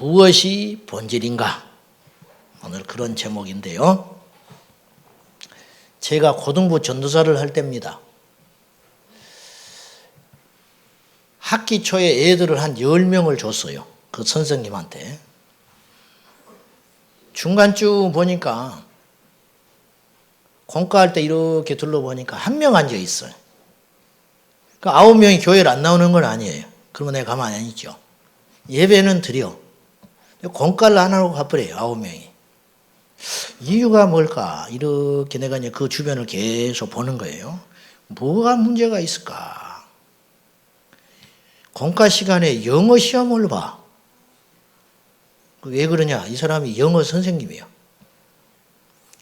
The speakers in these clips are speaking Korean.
무엇이 본질인가? 오늘 그런 제목인데요. 제가 고등부 전도사를 할 때입니다. 학기 초에 애들을 한 10명을 줬어요. 그 선생님한테. 중간쯤 보니까 공과할 때 이렇게 둘러보니까 한 명 앉아 있어요. 그러니까 9명이 교회를 안 나오는 건 아니에요. 그러면 내가 가만히 안 있죠. 예배는 드려. 공과를 안 하고 가버려요. 9명이. 이유가 뭘까? 이렇게 내가 이제 그 주변을 계속 보는 거예요. 뭐가 문제가 있을까? 공과 시간에 영어 시험을 봐. 왜 그러냐? 이 사람이 영어 선생님이에요.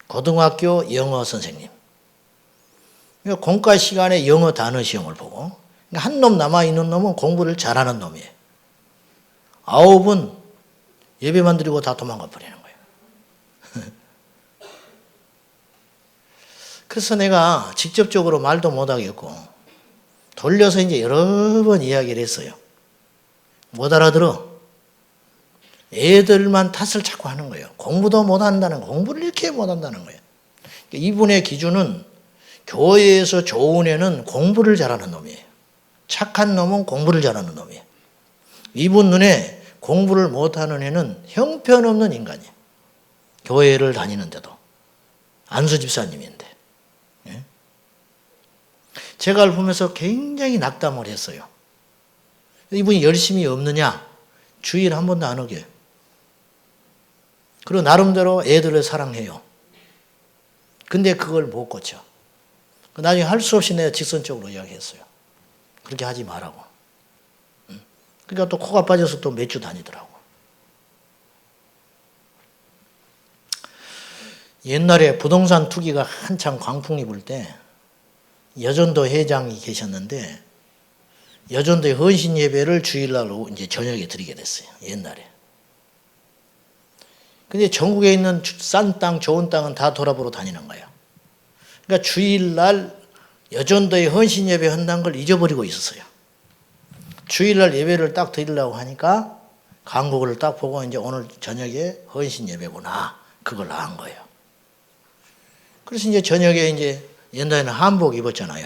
고등학교 영어 선생님. 그러니까 공과 시간에 영어 단어 시험을 보고, 한 놈 남아있는 놈은 공부를 잘하는 놈이에요. 9은 예배만 드리고 다 도망가 버리는 거예요. 그래서 내가 직접적으로 말도 못하겠고, 돌려서 이제 여러 번 이야기를 했어요. 못 알아들어. 애들만 탓을 자꾸 하는 거예요. 공부도 못한다는 거예요. 공부를 이렇게 못한다는 거예요. 이분의 기준은 교회에서 좋은 애는 공부를 잘하는 놈이에요. 착한 놈은 공부를 잘하는 놈이에요. 이분 눈에 공부를 못하는 애는 형편없는 인간이에요. 교회를 다니는데도. 안수 집사님인데. 제가 그걸 보면서 굉장히 낙담을 했어요. 이분이 열심히 없느냐? 주일 한 번도 안 오게. 그리고 나름대로 애들을 사랑해요. 근데 그걸 못 고쳐. 나중에 할 수 없이 내가 직선적으로 이야기했어요. 그렇게 하지 말라고. 그러니까 또 코가 빠져서 또 몇 주 다니더라고. 옛날에 부동산 투기가 한창 광풍이 불 때 여전도 회장이 계셨는데 여전도의 헌신 예배를 주일날 이제 저녁에 드리게 됐어요. 옛날에. 근데 전국에 있는 싼 땅, 좋은 땅은 다 돌아보러 다니는 거예요. 그러니까 주일날 여전도의 헌신 예배 한다는 걸 잊어버리고 있었어요. 주일날 예배를 딱 드리려고 하니까 광고를 딱 보고 이제 오늘 저녁에 헌신 예배구나. 그걸 안 거예요. 그래서 이제 저녁에 이제 옛날에는 한복 입었잖아요.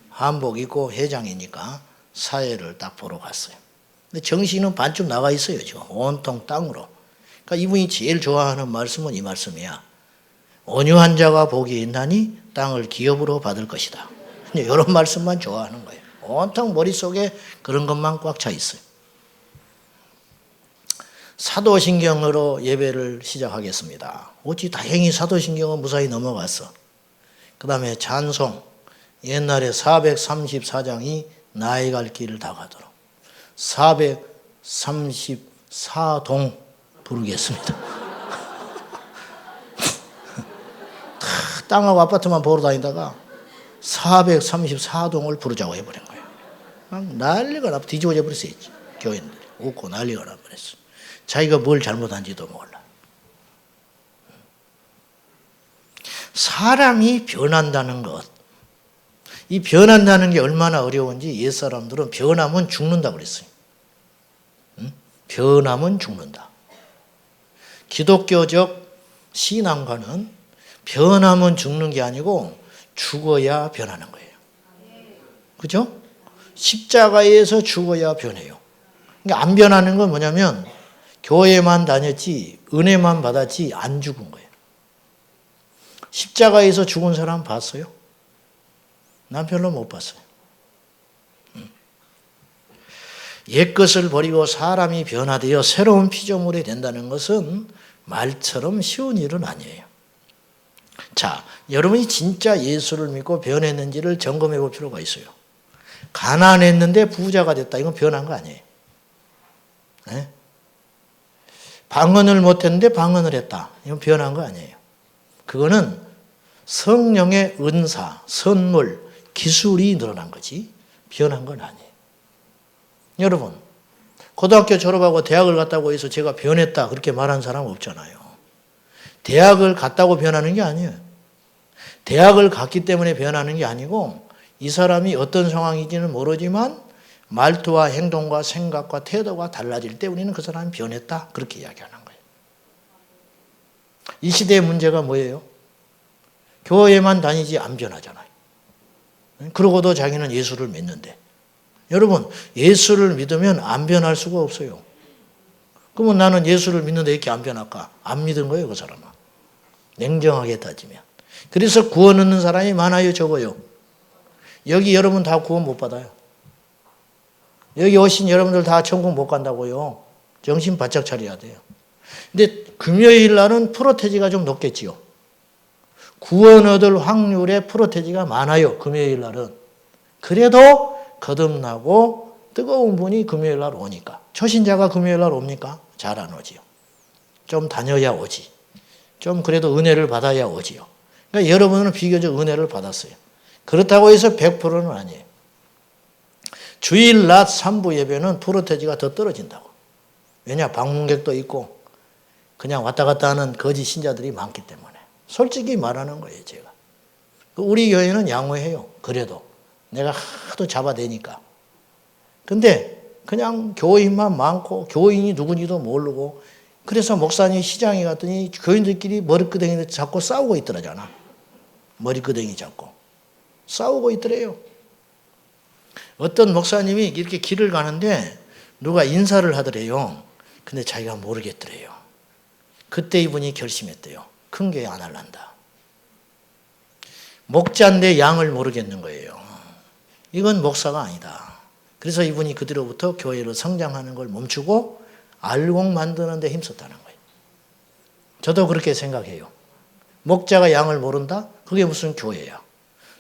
한복 입고 회장이니까 사회를 딱 보러 갔어요. 근데 정신은 반쯤 나가 있어요. 지금 온통 땅으로. 그러니까 이분이 제일 좋아하는 말씀은 이 말씀이야. 온유한 자가 복이 있나니 땅을 기업으로 받을 것이다. 이런 말씀만 좋아하는 거예요. 온통 머릿속에 그런 것만 꽉 차 있어요. 사도신경으로 예배를 시작하겠습니다. 어찌 다행히 사도신경은 무사히 넘어갔어. 그 다음에 찬송. 옛날에 434장이 나의 갈 길을 다 가도록 434동 부르겠습니다. 땅하고 아파트만 보러 다니다가 434동을 부르자고 해버린 거예요. 난리가 나 뒤집어져 버렸어요. 교인들이 웃고 난리가 나 버렸어. 자기가 뭘 잘못한지도 몰라. 사람이 변한다는 것, 이 변한다는 게 얼마나 어려운지 옛사람들은 변하면 죽는다 그랬어요. 변하면 죽는다. 기독교적 신앙과는 변하면 죽는 게 아니고 죽어야 변하는 거예요. 그죠? 십자가에서 죽어야 변해요. 그러니까 안 변하는 건 뭐냐면 교회만 다녔지 은혜만 받았지 안 죽은 거예요. 십자가에서 죽은 사람 봤어요? 난 별로 못 봤어요. 옛것을 버리고 사람이 변화되어 새로운 피조물이 된다는 것은 말처럼 쉬운 일은 아니에요. 자, 여러분이 진짜 예수를 믿고 변했는지를 점검해 볼 필요가 있어요. 가난했는데 부자가 됐다. 이건 변한 거 아니에요. 네? 방언을 못했는데 방언을 했다. 이건 변한 거 아니에요. 그거는 성령의 은사, 선물, 기술이 늘어난 거지 변한 건 아니에요. 여러분, 고등학교 졸업하고 대학을 갔다고 해서 제가 변했다 그렇게 말하는 사람 없잖아요. 대학을 갔다고 변하는 게 아니에요. 대학을 갔기 때문에 변하는 게 아니고 이 사람이 어떤 상황인지는 모르지만 말투와 행동과 생각과 태도가 달라질 때 우리는 그 사람이 변했다. 그렇게 이야기하는 거예요. 이 시대의 문제가 뭐예요? 교회만 다니지 안 변하잖아요. 그러고도 자기는 예수를 믿는데. 여러분, 예수를 믿으면 안 변할 수가 없어요. 그러면 나는 예수를 믿는데 이렇게 안 변할까? 안 믿은 거예요, 그 사람은. 냉정하게 따지면. 그래서 구원 얻는 사람이 많아요, 적어요? 여기 여러분 다 구원 못 받아요. 여기 오신 여러분들 다 천국 못 간다고요. 정신 바짝 차려야 돼요. 근데 금요일 날은 프로테지가 좀 높겠지요. 구원 얻을 확률의 프로테지가 많아요, 금요일 날은. 그래도 거듭나고 뜨거운 분이 금요일 날 오니까. 초신자가 금요일 날 옵니까? 잘 안 오지요. 좀 다녀야 오지. 좀 그래도 은혜를 받아야 오지요. 그러니까 여러분은 비교적 은혜를 받았어요. 그렇다고 해서 100%는 아니에요. 주일 낮 3부 예배는 프로테지가 더 떨어진다고. 왜냐? 방문객도 있고 그냥 왔다 갔다 하는 거짓 신자들이 많기 때문에. 솔직히 말하는 거예요, 제가. 우리 교회는 양호해요. 그래도. 내가 하도 잡아대니까. 근데 그냥 교인만 많고 교인이 누군지도 모르고 그래서 목사님 시장에 갔더니 교인들끼리 머리끄댕이 잡고 싸우고 있더라잖아. 머리끄댕이 잡고. 싸우고 있더래요. 어떤 목사님이 이렇게 길을 가는데 누가 인사를 하더래요. 근데 자기가 모르겠더래요. 그때 이분이 결심했대요. 큰 교회 안 할란다. 목자인데 양을 모르겠는 거예요. 이건 목사가 아니다. 그래서 이분이 그 뒤로부터 교회로 성장하는 걸 멈추고 알곡 만드는 데 힘썼다는 거예요. 저도 그렇게 생각해요. 목자가 양을 모른다? 그게 무슨 교회야.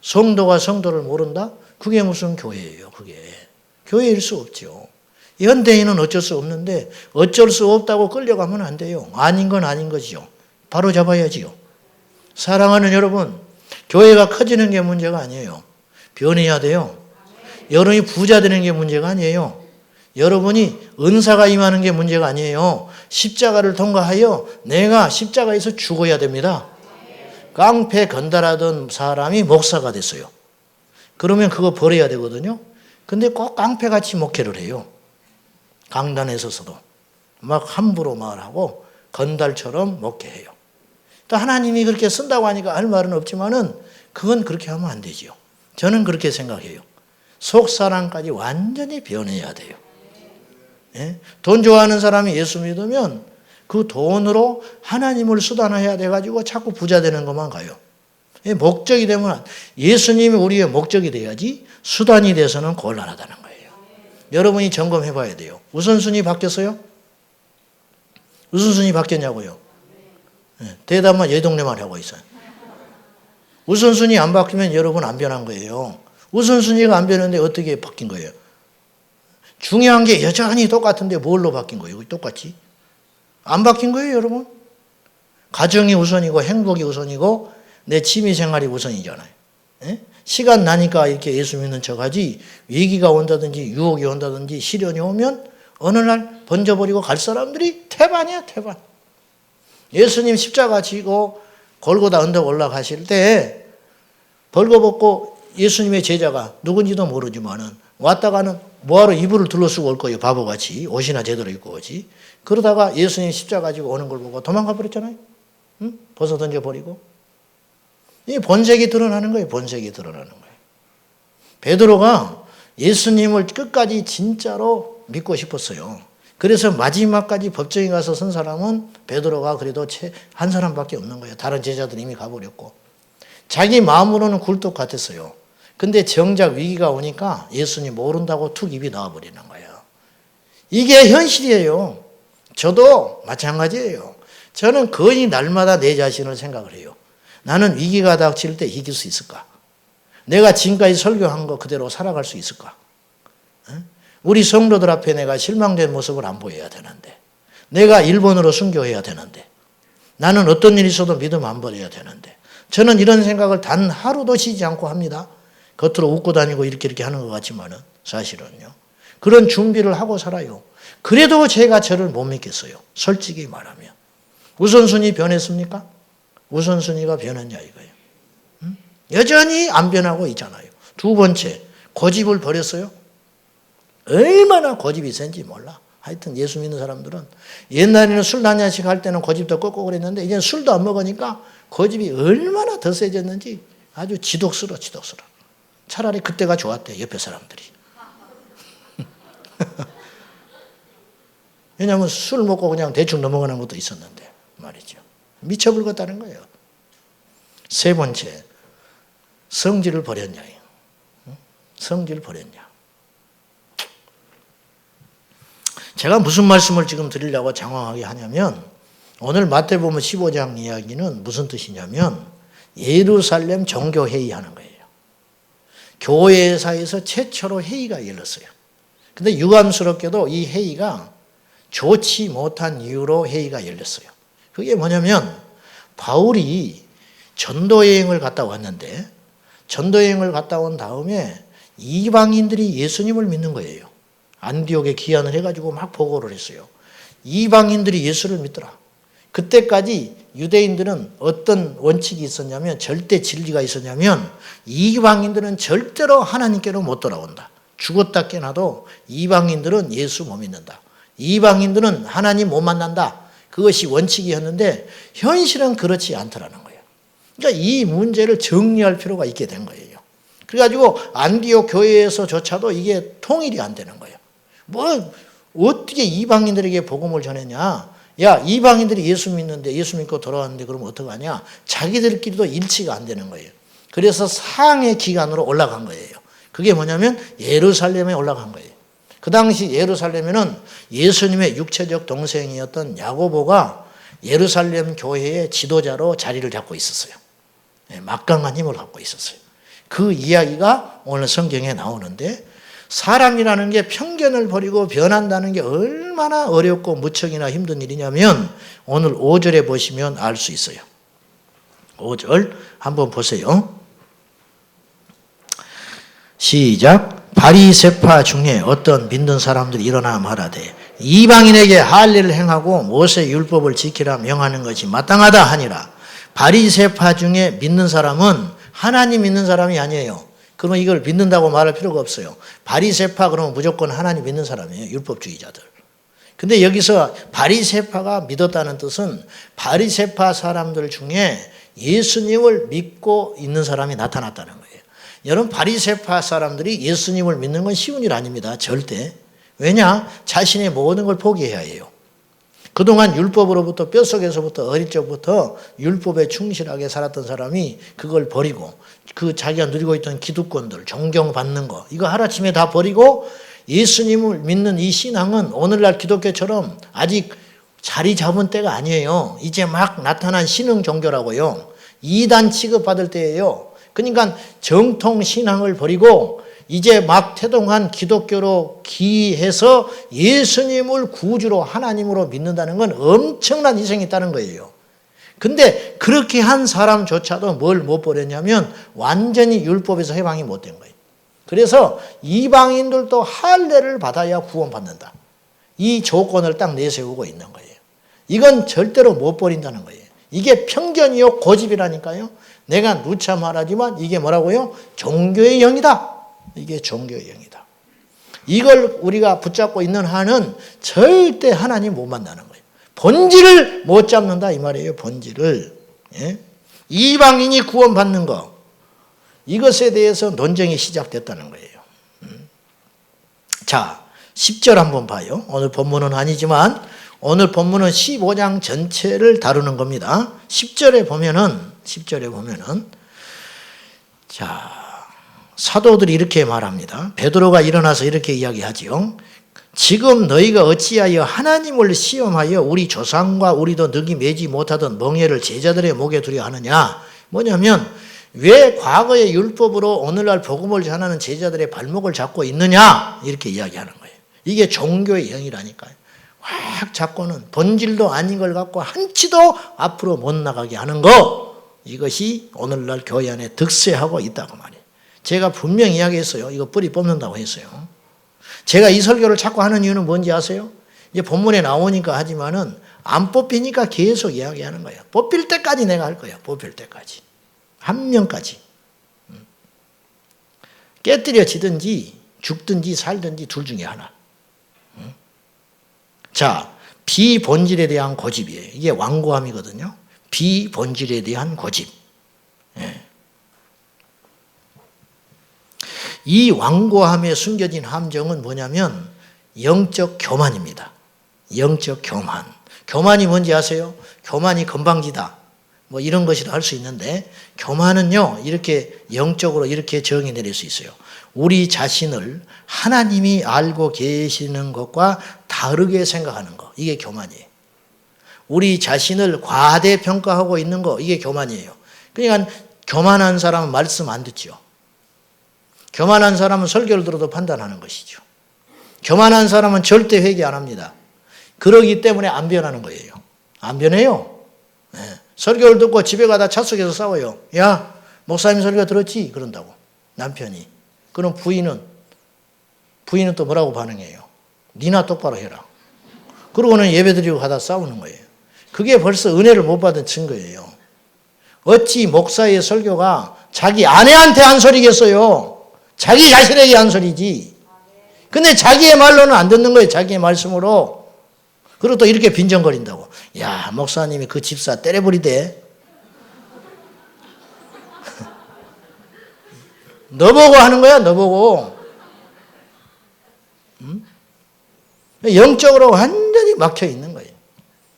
성도가 성도를 모른다? 그게 무슨 교회예요, 그게. 교회일 수 없죠. 현대인은 어쩔 수 없는데 어쩔 수 없다고 끌려가면 안 돼요. 아닌 건 아닌 거지요. 바로 잡아야지요. 사랑하는 여러분, 교회가 커지는 게 문제가 아니에요. 변해야 돼요. 여러분이 부자 되는 게 문제가 아니에요. 여러분이 은사가 임하는 게 문제가 아니에요. 십자가를 통과하여 내가 십자가에서 죽어야 됩니다. 깡패 건달하던 사람이 목사가 됐어요. 그러면 그거 버려야 되거든요. 근데 꼭 깡패같이 목회를 해요. 강단에 서서도. 막 함부로 말하고 건달처럼 목회해요. 또 하나님이 그렇게 쓴다고 하니까 할 말은 없지만은 그건 그렇게 하면 안 되지요. 저는 그렇게 생각해요. 속사람까지 완전히 변해야 돼요. 예? 돈 좋아하는 사람이 예수 믿으면 그 돈으로 하나님을 수단화해야 돼가지고 자꾸 부자 되는 것만 가요. 목적이 되면 예수님이 우리의 목적이 돼야지 수단이 돼서는 곤란하다는 거예요. 여러분이 점검해 봐야 돼요. 우선순위 바뀌었어요? 우선순위 바뀌었냐고요? 네, 대답만 예 동네만 하고 있어요. 우선순위 안 바뀌면 여러분 안 변한 거예요. 우선순위가 안 변했는데 어떻게 바뀐 거예요? 중요한 게 여전히 똑같은데 뭘로 바뀐 거예요? 똑같이? 안 바뀐 거예요, 여러분? 가정이 우선이고 행복이 우선이고 내 취미생활이 우선이잖아요. 예? 시간 나니까 이렇게 예수 믿는 척하지 위기가 온다든지 유혹이 온다든지 시련이 오면 어느 날 번져버리고 갈 사람들이 태반이야, 태반. 예수님 십자가 지고 골고다 언덕 올라가실 때 벌거벗고 예수님의 제자가 누군지도 모르지만은 왔다가는 뭐하러 이불을 둘러쓰고 올 거예요, 바보같이. 옷이나 제대로 입고 오지. 그러다가 예수님 십자가 지고 오는 걸 보고 도망가 버렸잖아요. 응? 벗어 던져버리고. 이 본색이 드러나는 거예요, 본색이 드러나는 거예요. 베드로가 예수님을 끝까지 진짜로 믿고 싶었어요. 그래서 마지막까지 법정에 가서 선 사람은 베드로가 그래도 한 사람밖에 없는 거예요. 다른 제자들이 이미 가버렸고. 자기 마음으로는 굴뚝 같았어요. 근데 정작 위기가 오니까 예수님 모른다고 툭 입이 나와버리는 거예요. 이게 현실이에요. 저도 마찬가지예요. 저는 거의 날마다 내 자신을 생각을 해요. 나는 위기가 닥칠 때 이길 수 있을까? 내가 지금까지 설교한 거 그대로 살아갈 수 있을까? 우리 성도들 앞에 내가 실망된 모습을 안 보여야 되는데, 내가 일본으로 순교해야 되는데, 나는 어떤 일이 있어도 믿음 안 버려야 되는데, 저는 이런 생각을 단 하루도 쉬지 않고 합니다. 겉으로 웃고 다니고 이렇게 하는 것 같지만은 사실은요. 그런 준비를 하고 살아요. 그래도 제가 저를 못 믿겠어요. 솔직히 말하면. 우선순위 변했습니까? 우선순위가 변했냐 이거예요. 여전히 안 변하고 있잖아요. 두 번째, 고집을 버렸어요. 얼마나 고집이 센지 몰라. 하여튼 예수 믿는 사람들은 옛날에는 술 한 잔씩 할 때는 고집도 꺾고 그랬는데 이제는 술도 안 먹으니까 고집이 얼마나 더 세졌는지 아주 지독스러워. 차라리 그때가 좋았대, 옆에 사람들이. 왜냐하면 술 먹고 그냥 대충 넘어가는 것도 있었는데 말이죠. 미쳐불었다는 거예요. 세 번째, 성질을 버렸냐. 성질을 버렸냐. 제가 무슨 말씀을 지금 드리려고 장황하게 하냐면 오늘 마태복음 15장 이야기는 무슨 뜻이냐면 예루살렘 종교회의 하는 거예요. 교회사에서 최초로 회의가 열렸어요. 근데 유감스럽게도 이 회의가 좋지 못한 이유로 회의가 열렸어요. 그게 뭐냐면 바울이 전도여행을 갔다 왔는데 전도여행을 갔다 온 다음에 이방인들이 예수님을 믿는 거예요. 안디옥에 기한을 해가지고 막 보고를 했어요. 이방인들이 예수를 믿더라. 그때까지 유대인들은 어떤 원칙이 있었냐면 절대 진리가 있었냐면 이방인들은 절대로 하나님께로 못 돌아온다. 죽었다 깨나도 이방인들은 예수 못 믿는다. 이방인들은 하나님 못 만난다. 그것이 원칙이었는데 현실은 그렇지 않더라는 거예요. 그러니까 이 문제를 정리할 필요가 있게 된 거예요. 그래가지고 안디옥 교회에서조차도 이게 통일이 안 되는 거예요. 뭐 어떻게 이방인들에게 복음을 전했냐. 야, 이방인들이 예수 믿는데 예수 믿고 돌아왔는데 그러면 어떡하냐. 자기들끼리도 일치가 안 되는 거예요. 그래서 상해 기간으로 올라간 거예요. 그게 뭐냐면 예루살렘에 올라간 거예요. 그 당시 예루살렘에는 예수님의 육체적 동생이었던 야고보가 예루살렘 교회의 지도자로 자리를 잡고 있었어요. 막강한 힘을 갖고 있었어요. 그 이야기가 오늘 성경에 나오는데 사람이라는 게 편견을 버리고 변한다는 게 얼마나 어렵고 무척이나 힘든 일이냐면 오늘 5절에 보시면 알 수 있어요. 5절 한번 보세요. 시작. 바리새파 중에 어떤 믿는 사람들이 일어나 말하되 이방인에게 할례를 행하고 모세 율법을 지키라 명하는 것이 마땅하다 하니라. 바리새파 중에 믿는 사람은 하나님 믿는 사람이 아니에요. 그러면 이걸 믿는다고 말할 필요가 없어요. 바리새파 그러면 무조건 하나님 믿는 사람이에요. 율법주의자들. 근데 여기서 바리새파가 믿었다는 뜻은 바리새파 사람들 중에 예수님을 믿고 있는 사람이 나타났다는 거예요. 여러분 바리새파 사람들이 예수님을 믿는 건 쉬운 일 아닙니다. 절대. 왜냐? 자신의 모든 걸 포기해야 해요. 그동안 율법으로부터 뼛속에서부터 어릴 적부터 율법에 충실하게 살았던 사람이 그걸 버리고 그 자기가 누리고 있던 기득권들, 존경받는 거 이거 하루아침에 다 버리고 예수님을 믿는 이 신앙은 오늘날 기독교처럼 아직 자리 잡은 때가 아니에요. 이제 막 나타난 신흥 종교라고요. 2단 취급받을 때예요. 그러니까 정통 신앙을 버리고 이제 막 태동한 기독교로 기해서 예수님을 구주로 하나님으로 믿는다는 건 엄청난 희생이 있다는 거예요. 근데 그렇게 한 사람조차도 뭘 못 버렸냐면 완전히 율법에서 해방이 못 된 거예요. 그래서 이방인들도 할례를 받아야 구원받는다. 이 조건을 딱 내세우고 있는 거예요. 이건 절대로 못 버린다는 거예요. 이게 편견이요 고집이라니까요. 내가 누차 말하지만 이게 뭐라고요? 종교의 영이다. 이게 종교의 영이다. 이걸 우리가 붙잡고 있는 한은 절대 하나님 못 만나는 거예요. 본질을 못 잡는다 이 말이에요. 본질을. 예? 이방인이 구원받는 거 이것에 대해서 논쟁이 시작됐다는 거예요. 자 10절 한번 봐요. 오늘 본문은 아니지만 오늘 본문은 15장 전체를 다루는 겁니다. 10절에 보면은 자 사도들이 이렇게 말합니다. 베드로가 일어나서 이렇게 이야기하지요. 지금 너희가 어찌하여 하나님을 시험하여 우리 조상과 우리도 능히 매지 못하던 멍에를 제자들의 목에 두려 하느냐. 뭐냐면 왜 과거의 율법으로 오늘날 복음을 전하는 제자들의 발목을 잡고 있느냐 이렇게 이야기하는 거예요. 이게 종교의 영이라니까요. 확 잡고는 본질도 아닌 걸 갖고 한치도 앞으로 못 나가게 하는 거 이것이 오늘날 교회 안에 득세하고 있다고 말이에요. 제가 분명히 이야기했어요. 이거 뿌리 뽑는다고 했어요. 제가 이 설교를 자꾸 하는 이유는 뭔지 아세요? 이제 본문에 나오니까 하지만은 안 뽑히니까 계속 이야기하는 거예요. 뽑힐 때까지 내가 할 거예요. 뽑힐 때까지. 한 명까지. 깨뜨려지든지 죽든지 살든지 둘 중에 하나. 자, 비본질에 대한 고집이에요. 이게 완고함이거든요. 비본질에 대한 고집. 예. 이 완고함에 숨겨진 함정은 뭐냐면 영적 교만입니다. 영적 교만. 교만이 뭔지 아세요? 교만이 건방지다. 뭐 이런 것이라 할 수 있는데 교만은요, 이렇게 영적으로 이렇게 정의 내릴 수 있어요. 우리 자신을 하나님이 알고 계시는 것과 다르게 생각하는 거. 이게 교만이에요. 우리 자신을 과대평가하고 있는 거. 이게 교만이에요. 그러니까 교만한 사람은 말씀 안 듣죠. 교만한 사람은 설교를 들어도 판단하는 것이죠. 교만한 사람은 절대 회개 안 합니다. 그러기 때문에 안 변하는 거예요. 안 변해요. 네. 설교를 듣고 집에 가다 차 속에서 싸워요. 야, 목사님 설교 들었지? 그런다고. 남편이. 그럼 부인은 또 뭐라고 반응해요? 니나 똑바로 해라. 그러고는 예배드리고 가다 싸우는 거예요. 그게 벌써 은혜를 못 받은 증거예요. 어찌 목사의 설교가 자기 아내한테 한 소리겠어요? 자기 자신에게 한 소리지. 근데 자기의 말로는 안 듣는 거예요. 자기의 말씀으로. 그리고 또 이렇게 빈정거린다고. 야, 목사님이 그 집사 때려버리대. 너 보고 하는 거야, 너 보고. 응? 영적으로 완전히 막혀 있는 거예요.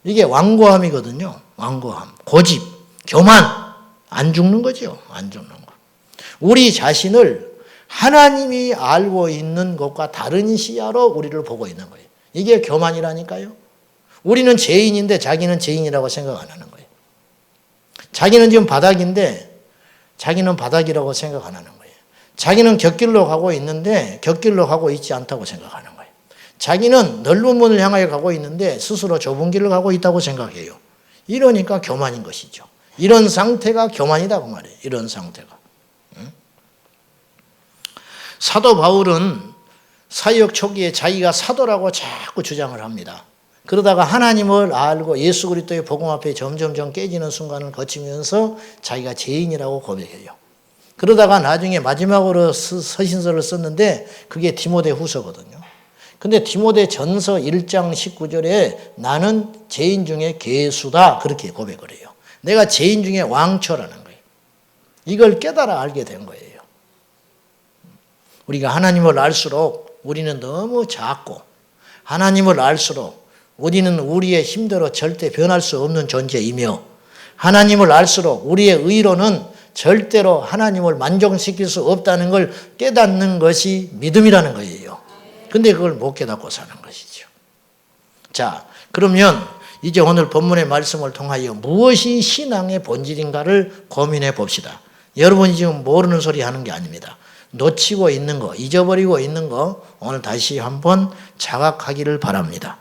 이게 완고함이거든요. 완고함, 고집, 교만. 안 죽는 거죠. 안 죽는 거. 우리 자신을 하나님이 알고 있는 것과 다른 시야로 우리를 보고 있는 거예요. 이게 교만이라니까요. 우리는 죄인인데 자기는 죄인이라고 생각 안 하는 거예요. 자기는 지금 바닥인데 자기는 바닥이라고 생각 안 하는 거예요. 자기는 곁길로 가고 있는데 곁길로 가고 있지 않다고 생각하는 거예요. 자기는 넓은 문을 향하여 가고 있는데 스스로 좁은 길을 가고 있다고 생각해요. 이러니까 교만인 것이죠. 이런 상태가 교만이다 그 말이에요. 이런 상태가. 사도 바울은 사역 초기에 자기가 사도라고 자꾸 주장을 합니다. 그러다가 하나님을 알고 예수 그리스도의 복음 앞에 점점점 깨지는 순간을 거치면서 자기가 죄인이라고 고백해요. 그러다가 나중에 마지막으로 서신서를 썼는데 그게 디모데 후서거든요. 근데 디모데 전서 1장 19절에 나는 죄인 중에 괴수다 그렇게 고백을 해요. 내가 죄인 중에 왕초라는 거예요. 이걸 깨달아 알게 된 거예요. 우리가 하나님을 알수록 우리는 너무 작고 하나님을 알수록 우리는 우리의 힘대로 절대 변할 수 없는 존재이며 하나님을 알수록 우리의 의로는 절대로 하나님을 만족시킬 수 없다는 걸 깨닫는 것이 믿음이라는 거예요. 근데 그걸 못 깨닫고 사는 것이죠. 자, 그러면 이제 오늘 본문의 말씀을 통하여 무엇이 신앙의 본질인가를 고민해 봅시다. 여러분이 지금 모르는 소리 하는 게 아닙니다. 놓치고 있는 거, 잊어버리고 있는 거 오늘 다시 한번 자각하기를 바랍니다.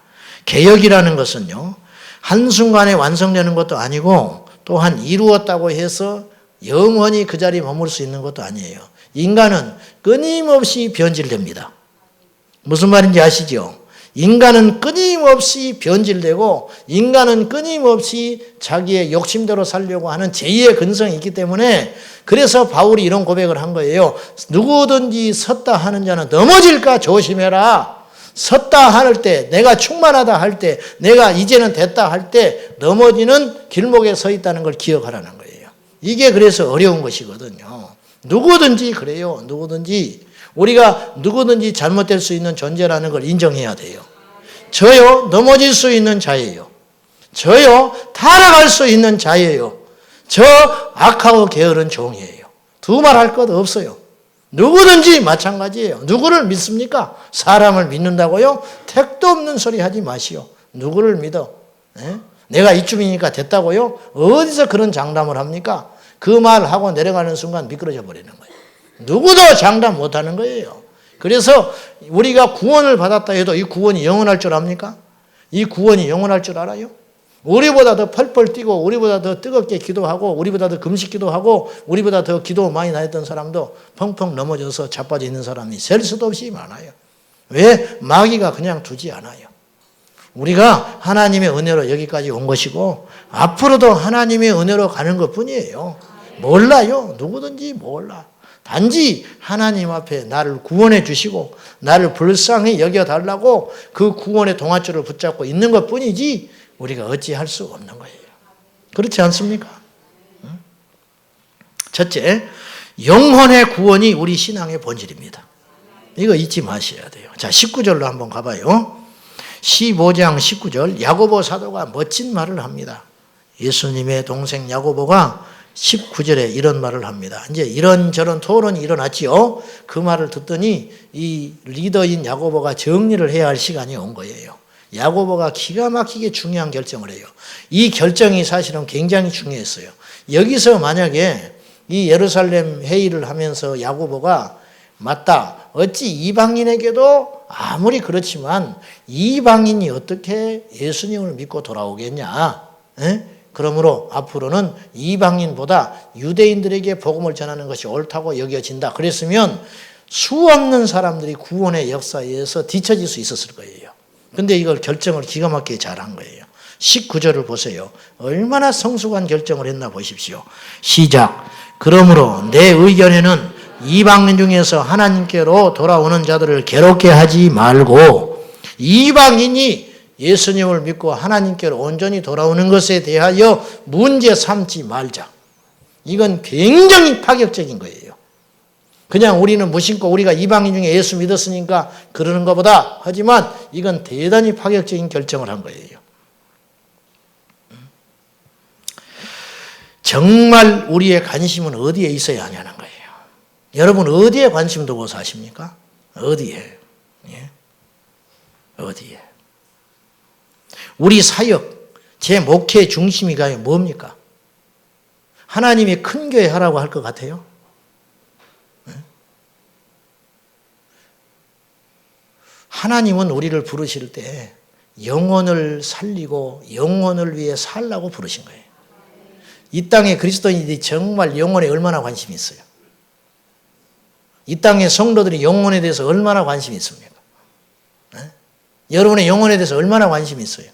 개혁이라는 것은요, 한순간에 완성되는 것도 아니고 또한 이루었다고 해서 영원히 그 자리에 머물 수 있는 것도 아니에요. 인간은 끊임없이 변질됩니다. 무슨 말인지 아시죠? 인간은 끊임없이 변질되고 인간은 끊임없이 자기의 욕심대로 살려고 하는 죄의 근성이 있기 때문에 그래서 바울이 이런 고백을 한 거예요. 누구든지 섰다 하는 자는 넘어질까 조심해라. 섰다 할 때, 내가 충만하다 할 때, 내가 이제는 됐다 할 때 넘어지는 길목에 서 있다는 걸 기억하라는 거예요. 이게 그래서 어려운 것이거든요. 누구든지 그래요. 누구든지. 우리가 누구든지 잘못될 수 있는 존재라는 걸 인정해야 돼요. 저요, 넘어질 수 있는 자예요. 저요, 타락할 수 있는 자예요. 저 악하고 게으른 종이에요. 두말할 것 없어요. 누구든지 마찬가지예요. 누구를 믿습니까? 사람을 믿는다고요? 택도 없는 소리 하지 마시오. 누구를 믿어? 에? 내가 이쯤이니까 됐다고요? 어디서 그런 장담을 합니까? 그 말하고 내려가는 순간 미끄러져 버리는 거예요. 누구도 장담 못하는 거예요. 그래서 우리가 구원을 받았다 해도 이 구원이 영원할 줄 압니까? 이 구원이 영원할 줄 알아요? 우리보다 더 펄펄 뛰고 우리보다 더 뜨겁게 기도하고 우리보다 더 금식 기도하고 우리보다 더 기도 많이 나했던 사람도 펑펑 넘어져서 자빠져 있는 사람이 셀 수도 없이 많아요. 왜? 마귀가 그냥 두지 않아요. 우리가 하나님의 은혜로 여기까지 온 것이고 앞으로도 하나님의 은혜로 가는 것뿐이에요. 몰라요. 누구든지 몰라. 단지 하나님 앞에 나를 구원해 주시고 나를 불쌍히 여겨달라고 그 구원의 동아줄을 붙잡고 있는 것뿐이지 우리가 어찌할 수 없는 거예요. 그렇지 않습니까? 첫째, 영혼의 구원이 우리 신앙의 본질입니다. 이거 잊지 마셔야 돼요. 자, 19절로 한번 가봐요. 15장 19절 야고보 사도가 멋진 말을 합니다. 예수님의 동생 야고보가 19절에 이런 말을 합니다. 이제 이런저런 토론이 일어났지요. 그 말을 듣더니 이 리더인 야고보가 정리를 해야 할 시간이 온 거예요. 야고보가 기가 막히게 중요한 결정을 해요. 이 결정이 사실은 굉장히 중요했어요. 여기서 만약에 이 예루살렘 회의를 하면서 야고보가 맞다. 어찌 이방인에게도 아무리 그렇지만 이방인이 어떻게 예수님을 믿고 돌아오겠냐. 에? 그러므로 앞으로는 이방인보다 유대인들에게 복음을 전하는 것이 옳다고 여겨진다. 그랬으면 수없는 사람들이 구원의 역사에 의해서 뒤처질 수 있었을 거예요. 근데 이걸 결정을 기가 막히게 잘한 거예요. 19절을 보세요. 얼마나 성숙한 결정을 했나 보십시오. 시작. 그러므로 내 의견에는 이방인 중에서 하나님께로 돌아오는 자들을 괴롭게 하지 말고 이방인이 예수님을 믿고 하나님께로 온전히 돌아오는 것에 대하여 문제 삼지 말자. 이건 굉장히 파격적인 거예요. 그냥 우리는 무심코 우리가 이방인 중에 예수 믿었으니까 그러는 것보다 하지만 이건 대단히 파격적인 결정을 한 거예요. 정말 우리의 관심은 어디에 있어야 하냐는 거예요. 여러분 어디에 관심 두고 사십니까? 어디에? 예? 어디에? 우리 사역, 제 목회 중심이 가요 뭡니까? 하나님이 큰 교회 하라고 할 것 같아요? 예? 하나님은 우리를 부르실 때 영혼을 살리고 영혼을 위해 살라고 부르신 거예요. 이 땅에 그리스도인들이 정말 영혼에 얼마나 관심이 있어요? 이 땅의 성도들이 영혼에 대해서 얼마나 관심이 있습니까? 네? 여러분의 영혼에 대해서 얼마나 관심이 있어요?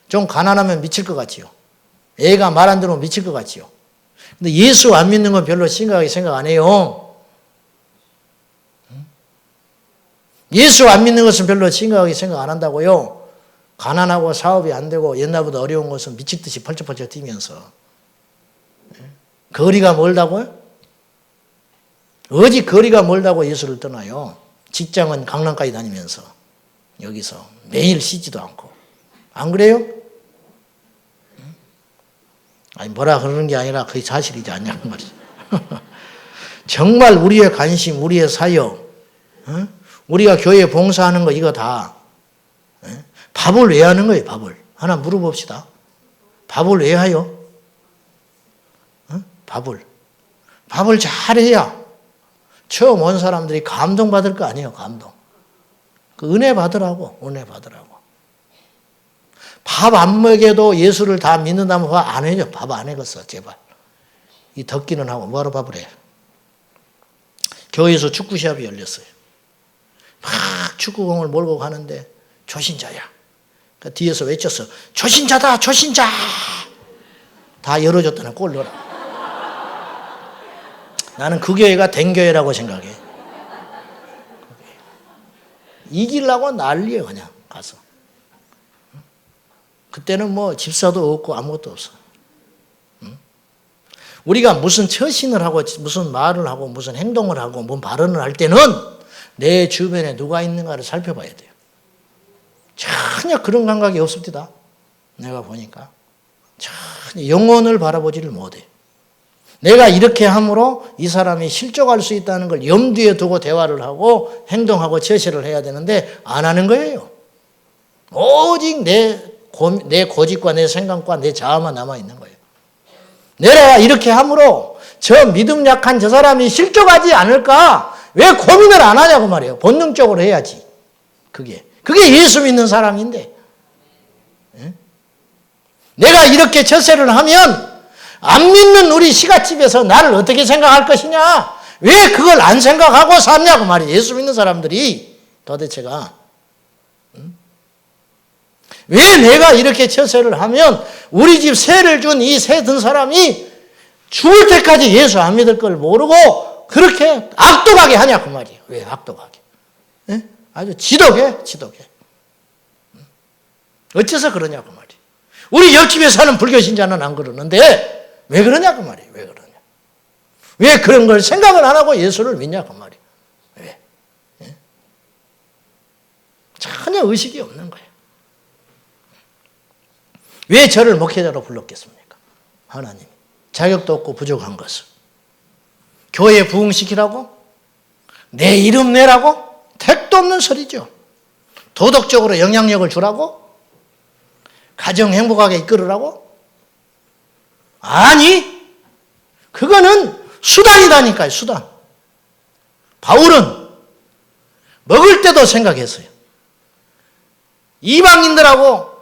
좀 가난하면 미칠 것 같지요. 애가 말 안 들으면 미칠 것 같지요. 근데 예수 안 믿는 건 별로 심각하게 생각 안 해요. 예수 안 믿는 것은 별로 심각하게 생각 안 한다고요. 가난하고 사업이 안 되고 옛날보다 어려운 것은 미칠 듯이 펄쩍펄쩍 뛰면서. 거리가 멀다고요? 어디 거리가 멀다고 예수를 떠나요? 직장은 강남까지 다니면서 여기서 매일 쉬지도 않고. 안 그래요? 아니 뭐라 그러는 게 아니라 그게 사실이지 않냐는 말이죠. 정말 우리의 관심, 우리의 사역, 우리가 교회에 봉사하는 거 이거 다 밥을 왜 하는 거예요? 밥을. 하나 물어봅시다. 밥을 왜 해요? 밥을 잘해야 처음 온 사람들이 감동받을 거 아니에요. 감동. 그 은혜 받으라고. 밥 안 먹여도 예수를 다 믿는다면 밥 안 해줘. 밥 안 해겠어. 제발. 이 덥기는 하고 뭐하러 밥을 해. 교회에서 축구 시합이 열렸어요. 막 축구공을 몰고 가는데 초신자야. 그러니까 뒤에서 외쳤어. 초신자다. 초신자. 다 열어줬다는 골 넣어라. 나는 그 교회가 댕교회라고 생각해. 이기려고 난리예요. 그냥 가서. 그때는 뭐 집사도 없고 아무것도 없어. 우리가 무슨 처신을 하고 무슨 말을 하고 무슨 행동을 하고 뭔 발언을 할 때는 내 주변에 누가 있는가를 살펴봐야 돼요. 전혀 그런 감각이 없습니다. 내가 보니까 전혀 영혼을 바라보지를 못해. 내가 이렇게 함으로 이 사람이 실족할 수 있다는 걸 염두에 두고 대화를 하고 행동하고 제시를 해야 되는데 안 하는 거예요. 오직 내 고집과 내 생각과 내 자아만 남아있는 거예요. 내가 이렇게 함으로 저 믿음 약한 저 사람이 실족하지 않을까? 왜 고민을 안 하냐고 말이에요. 본능적으로 해야지. 그게 예수 믿는 사람인데. 내가 이렇게 처세를 하면 안 믿는 우리 시가집에서 나를 어떻게 생각할 것이냐? 왜 그걸 안 생각하고 살냐고 말이에요. 예수 믿는 사람들이 도대체가. 왜 내가 이렇게 처세를 하면 우리 집 세를 준 이 세 든 사람이 죽을 때까지 예수 안 믿을 걸 모르고 그렇게 악독하게 하냐 그 말이에요. 왜 악독하게? 예? 아주 지독해. 어째서 그러냐 그 말이에요. 우리 옆집에 사는 불교 신자는 안 그러는데 왜 그러냐 그 말이에요. 왜 그러냐? 왜 그런 걸 생각을 안 하고 예수를 믿냐 그 말이에요. 왜? 예? 전혀 의식이 없는 거예요. 왜 저를 목회자로 불렀겠습니까? 하나님이. 자격도 없고 부족한 것을. 교회 부흥시키라고? 내 이름 내라고? 택도 없는 소리죠. 도덕적으로 영향력을 주라고? 가정 행복하게 이끌으라고? 아니, 그거는 수단이라니까요, 수단. 바울은 먹을 때도 생각했어요. 이방인들하고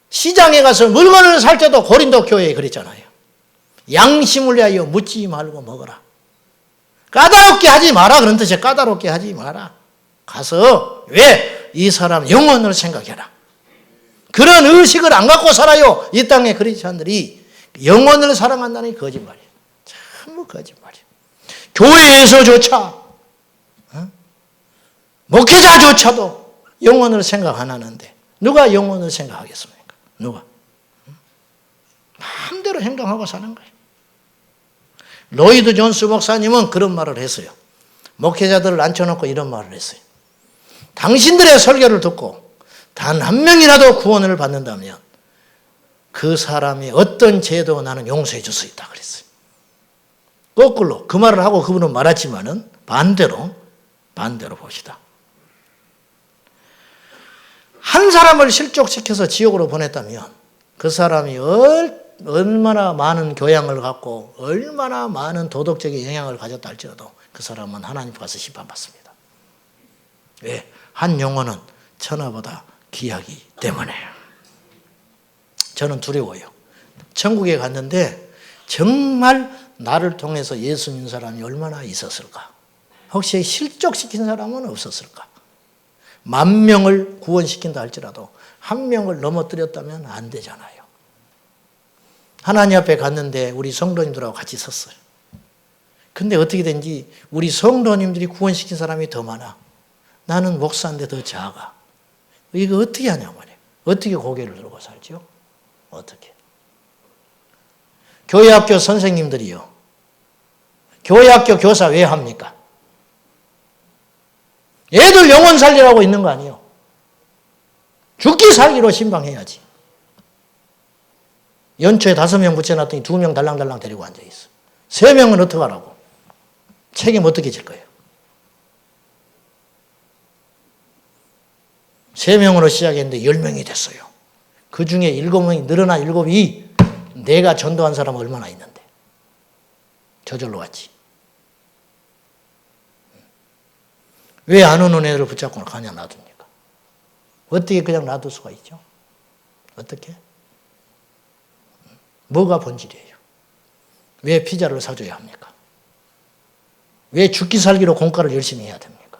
시장에 가서 물건을 살 때도 고린도 교회에 그랬잖아요. 양심을 위하여 묻지 말고 먹어라. 까다롭게 하지 마라. 그런 뜻이에요. 까다롭게 하지 마라. 가서 왜? 이 사람 영혼을 생각해라. 그런 의식을 안 갖고 살아요. 이 땅의 크리스찬들이 영혼을 사랑한다는 게 거짓말이에요. 참 거짓말이에요. 교회에서조차 목회자조차도 영혼을 생각 안 하는데 누가 영혼을 생각하겠습니까? 누가? 마음대로 행동하고 사는 거예요. 로이드 존스 목사님은 그런 말을 했어요. 목회자들을 앉혀놓고 이런 말을 했어요. 당신들의 설교를 듣고 단 한 명이라도 구원을 받는다면 그 사람이 어떤 죄도 나는 용서해 줄 수 있다 그랬어요. 거꾸로 그 말을 하고 그분은 말했지만은 반대로 봅시다. 한 사람을 실족시켜서 지옥으로 보냈다면 그 사람이 얼마나 많은 교양을 갖고 얼마나 많은 도덕적인 영향을 가졌다 할지라도 그 사람은 하나님 앞에서 심판받습니다. 왜? 한 영혼은 천하보다 귀하기 때문에. 저는 두려워요. 천국에 갔는데 정말 나를 통해서 예수 믿는 사람이 얼마나 있었을까? 혹시 실족시킨 사람은 없었을까? 10,000명을 구원시킨다 할지라도 1명을 넘어뜨렸다면 안 되잖아요. 하나님 앞에 갔는데 우리 성도님들하고 같이 섰어요. 근데 어떻게 된지 우리 성도님들이 구원시킨 사람이 더 많아. 나는 목사인데 더 작아. 이거 어떻게 하냐 말이에요. 어떻게 고개를 들고 살죠? 어떻게? 교회학교 선생님들이요. 교회학교 교사 왜 합니까? 애들 영혼 살리라고 있는 거 아니에요. 죽기 살기로 신방해야지. 연초에 5명 붙여놨더니 2명 달랑달랑 데리고 앉아있어. 3명은 어떡하라고? 책임 어떻게 질 거예요? 3명으로 시작했는데 10명이 됐어요. 그 중에 7명이 늘어나 7이 내가 전도한 사람 얼마나 있는데. 저절로 왔지. 왜 안 오는 애들을 붙잡고 그냥 놔둡니까? 어떻게 그냥 놔둘 수가 있죠? 어떻게? 뭐가 본질이에요? 왜 피자를 사줘야 합니까? 왜 죽기 살기로 공과를 열심히 해야 됩니까?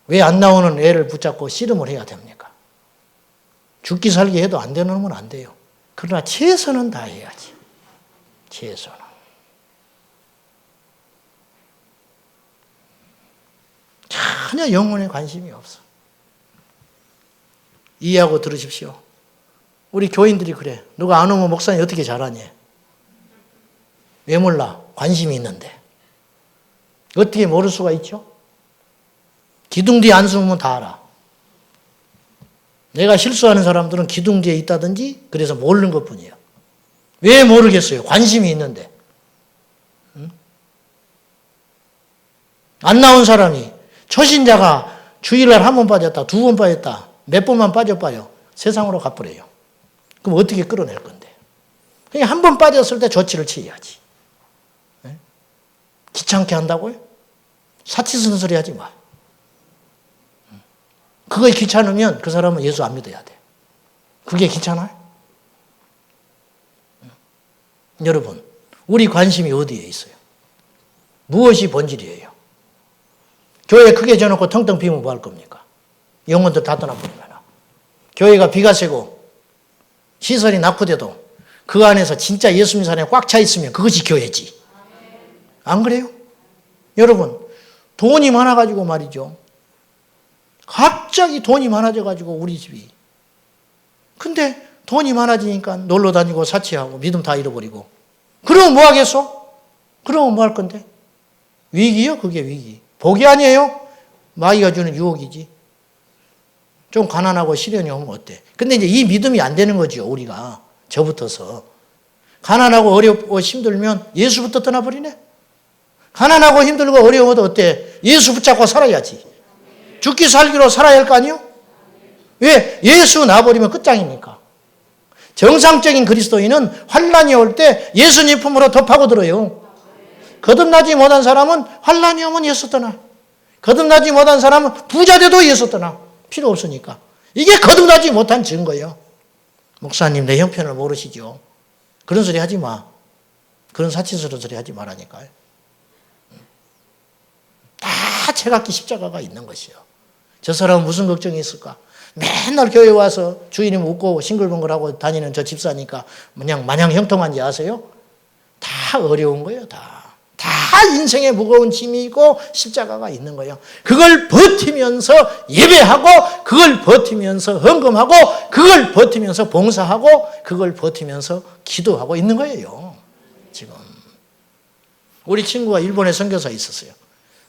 왜 안 나오는 애를 붙잡고 씨름을 해야 됩니까? 죽기 살기 해도 안 되는 건 안 돼요. 그러나 최선은 다 해야지. 최선은. 전혀 영혼에 관심이 없어. 이해하고 들으십시오. 우리 교인들이 그래. 누가 안 오면 목사님 어떻게 잘하니? 왜 몰라? 관심이 있는데. 어떻게 모를 수가 있죠? 기둥 뒤에 안 숨으면 다 알아. 내가 실수하는 사람들은 기둥 뒤에 있다든지 그래서 모르는 것뿐이에요. 왜 모르겠어요? 관심이 있는데. 응? 안 나온 사람이 초신자가 주일날 1번 빠졌다, 2번 빠졌다, 몇 번만 빠져 세상으로 가버려요. 그럼 어떻게 끌어낼 건데? 그냥 1번 빠졌을 때 조치를 취해야지. 네? 귀찮게 한다고요? 사치스는 소리 하지 마. 그거에 귀찮으면 그 사람은 예수 안 믿어야 돼. 그게 귀찮아요? 여러분, 우리 관심이 어디에 있어요? 무엇이 본질이에요? 교회 크게 져놓고 텅텅 비우면 뭐 할 겁니까? 영혼들 다 떠나버리면. 교회가 비가 새고 시설이 낙후돼도 그 안에서 진짜 예수 믿는 사람이 꽉 차 있으면 그것이 교회지. 안 그래요? 여러분, 돈이 많아가지고 말이죠. 갑자기 돈이 많아져가지고 우리 집이. 근데 돈이 많아지니까 놀러 다니고 사치하고 믿음 다 잃어버리고. 그러면 뭐 하겠어? 그러면 뭐 할 건데? 위기요? 그게 위기. 복이 아니에요? 마귀가 주는 유혹이지. 좀 가난하고 시련이 오면 어때? 근데 이제 이 믿음이 안 되는 거죠, 우리가. 저부터서. 가난하고 어렵고 힘들면 예수부터 떠나버리네? 가난하고 힘들고 어려워도 어때? 예수 붙잡고 살아야지. 죽기 살기로 살아야 할 거 아니에요? 왜? 예수 놔버리면 끝장이니까. 정상적인 그리스도인은 환난이 올 때 예수님 품으로 더 파고들어요. 거듭나지 못한 사람은 환난이 오면 예수 떠나. 거듭나지 못한 사람은 부자 돼도 예수 떠나. 필요 없으니까. 이게 거듭나지 못한 증거예요. 목사님 내 형편을 모르시죠? 그런 소리 하지 마. 그런 사치스러운 소리 하지 말라니까요. 다 제각기 십자가가 있는 것이요. 저 사람은 무슨 걱정이 있을까? 맨날 교회 와서 주인님 웃고 싱글벙글하고 다니는 저 집사니까 마냥 형통한지 아세요? 다 어려운 거예요. 다 인생에 무거운 짐이 있고 십자가가 있는 거예요. 그걸 버티면서 예배하고 그걸 버티면서 헌금하고 그걸 버티면서 봉사하고 그걸 버티면서 기도하고 있는 거예요. 지금 우리 친구가 일본에 선교사에 있었어요.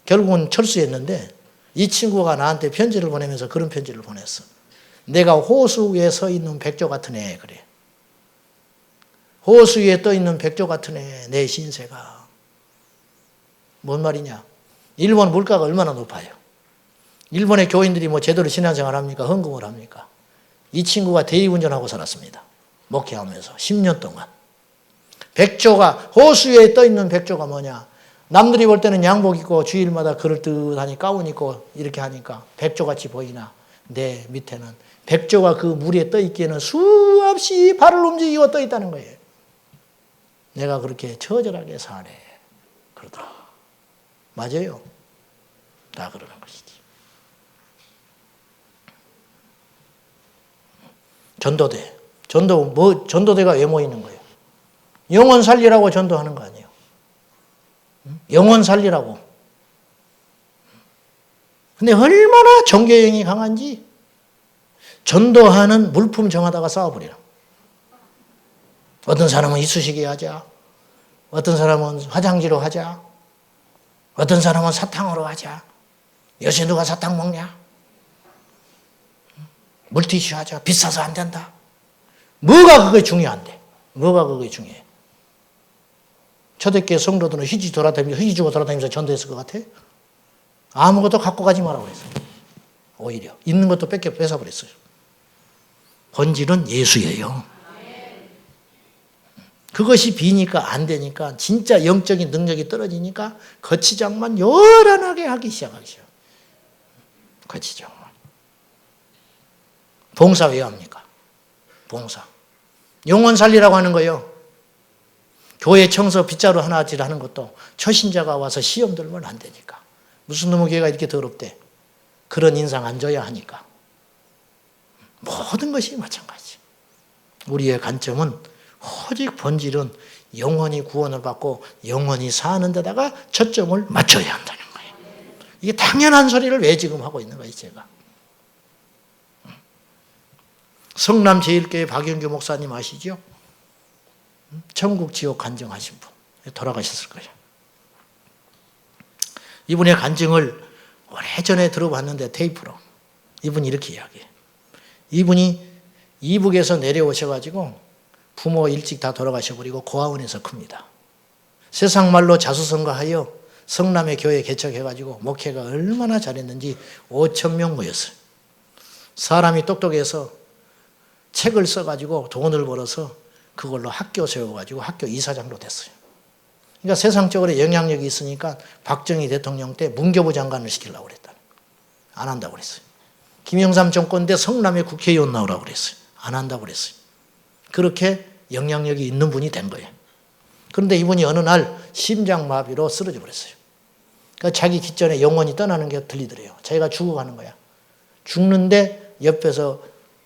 결국은 철수했는데 이 친구가 나한테 편지를 보내면서 그런 편지를 보냈어. 내가 호수 위에 서 있는 백조 같은 애 그래. 호수 위에 떠 있는 백조 같은 애 내 신세가. 뭔 말이냐? 일본 물가가 얼마나 높아요. 일본의 교인들이 뭐 제대로 신앙생활 합니까? 헌금을 합니까? 이 친구가 대리운전하고 살았습니다. 목회하면서 10년 동안. 백조가 호수 위에 떠 있는 백조가 뭐냐? 남들이 볼 때는 양복 입고 주일마다 그럴듯하니 가운 입고 이렇게 하니까 백조같이 보이나 내 밑에는 백조가 그 물에 떠 있기에는 수없이 발을 움직이고 떠 있다는 거예요. 내가 그렇게 처절하게 사네. 그러더라. 맞아요. 다 그러는 것이지. 전도대. 전도대가 왜 모이는 거예요? 영혼 살리라고 전도하는 거 아니에요. 영혼 살리라고. 근데 얼마나 종교형이 강한지 전도하는 물품 정하다가 싸워버려요. 어떤 사람은 이쑤시개 하자. 어떤 사람은 화장지로 하자. 어떤 사람은 사탕으로 하자. 요새 누가 사탕 먹냐? 물티슈 하자. 비싸서 안 된다. 뭐가 그게 중요한데? 뭐가 그게 중요해? 초대교회 성도들은 휴지 주고 돌아다니면서 전도했을 것 같아? 아무것도 갖고 가지 마라고 그랬어요. 오히려 있는 것도 뺏어버렸어요. 본질은 예수예요. 그것이 비니까 안 되니까 진짜 영적인 능력이 떨어지니까 거치장만 요란하게 하기 시작하죠. 거치장만. 봉사 왜 합니까? 봉사. 영혼 살리라고 하는 거예요. 교회 청소 빗자루 하나씩 하는 것도 초신자가 와서 시험 들면 안 되니까. 무슨 놈의 교회가 이렇게 더럽대. 그런 인상 안 줘야 하니까. 모든 것이 마찬가지. 우리의 관점은 오직 본질은 영원히 구원을 받고 영원히 사는 데다가 초점을 맞춰야 한다는 거예요. 이게 당연한 소리를 왜 지금 하고 있는 거예요, 제가. 성남 제1교회 박영규 목사님 아시죠? 천국 지옥 간증하신 분. 돌아가셨을 거예요. 이분의 간증을 오래전에 들어봤는데 테이프로. 이분이 이렇게 이야기해요. 이분이 이북에서 내려오셔가지고 부모 일찍 다 돌아가셔버리고 고아원에서 큽니다. 세상 말로 자수성가하여 성남의 교회 개척해가지고 목회가 얼마나 잘했는지 5,000명 모였어요. 사람이 똑똑해서 책을 써가지고 돈을 벌어서 그걸로 학교 세워가지고 학교 이사장도 됐어요. 그러니까 세상적으로 영향력이 있으니까 박정희 대통령 때 문교부 장관을 시키려고 그랬다. 안 한다고 그랬어요. 김영삼 정권 때 성남의 국회의원 나오라고 그랬어요. 안 한다고 그랬어요. 그렇게 영향력이 있는 분이 된 거예요. 그런데 이분이 어느 날 심장마비로 쓰러져 버렸어요. 그러니까 자기 기전에 영혼이 떠나는 게 들리더래요. 자기가 죽어가는 거야. 죽는데 옆에서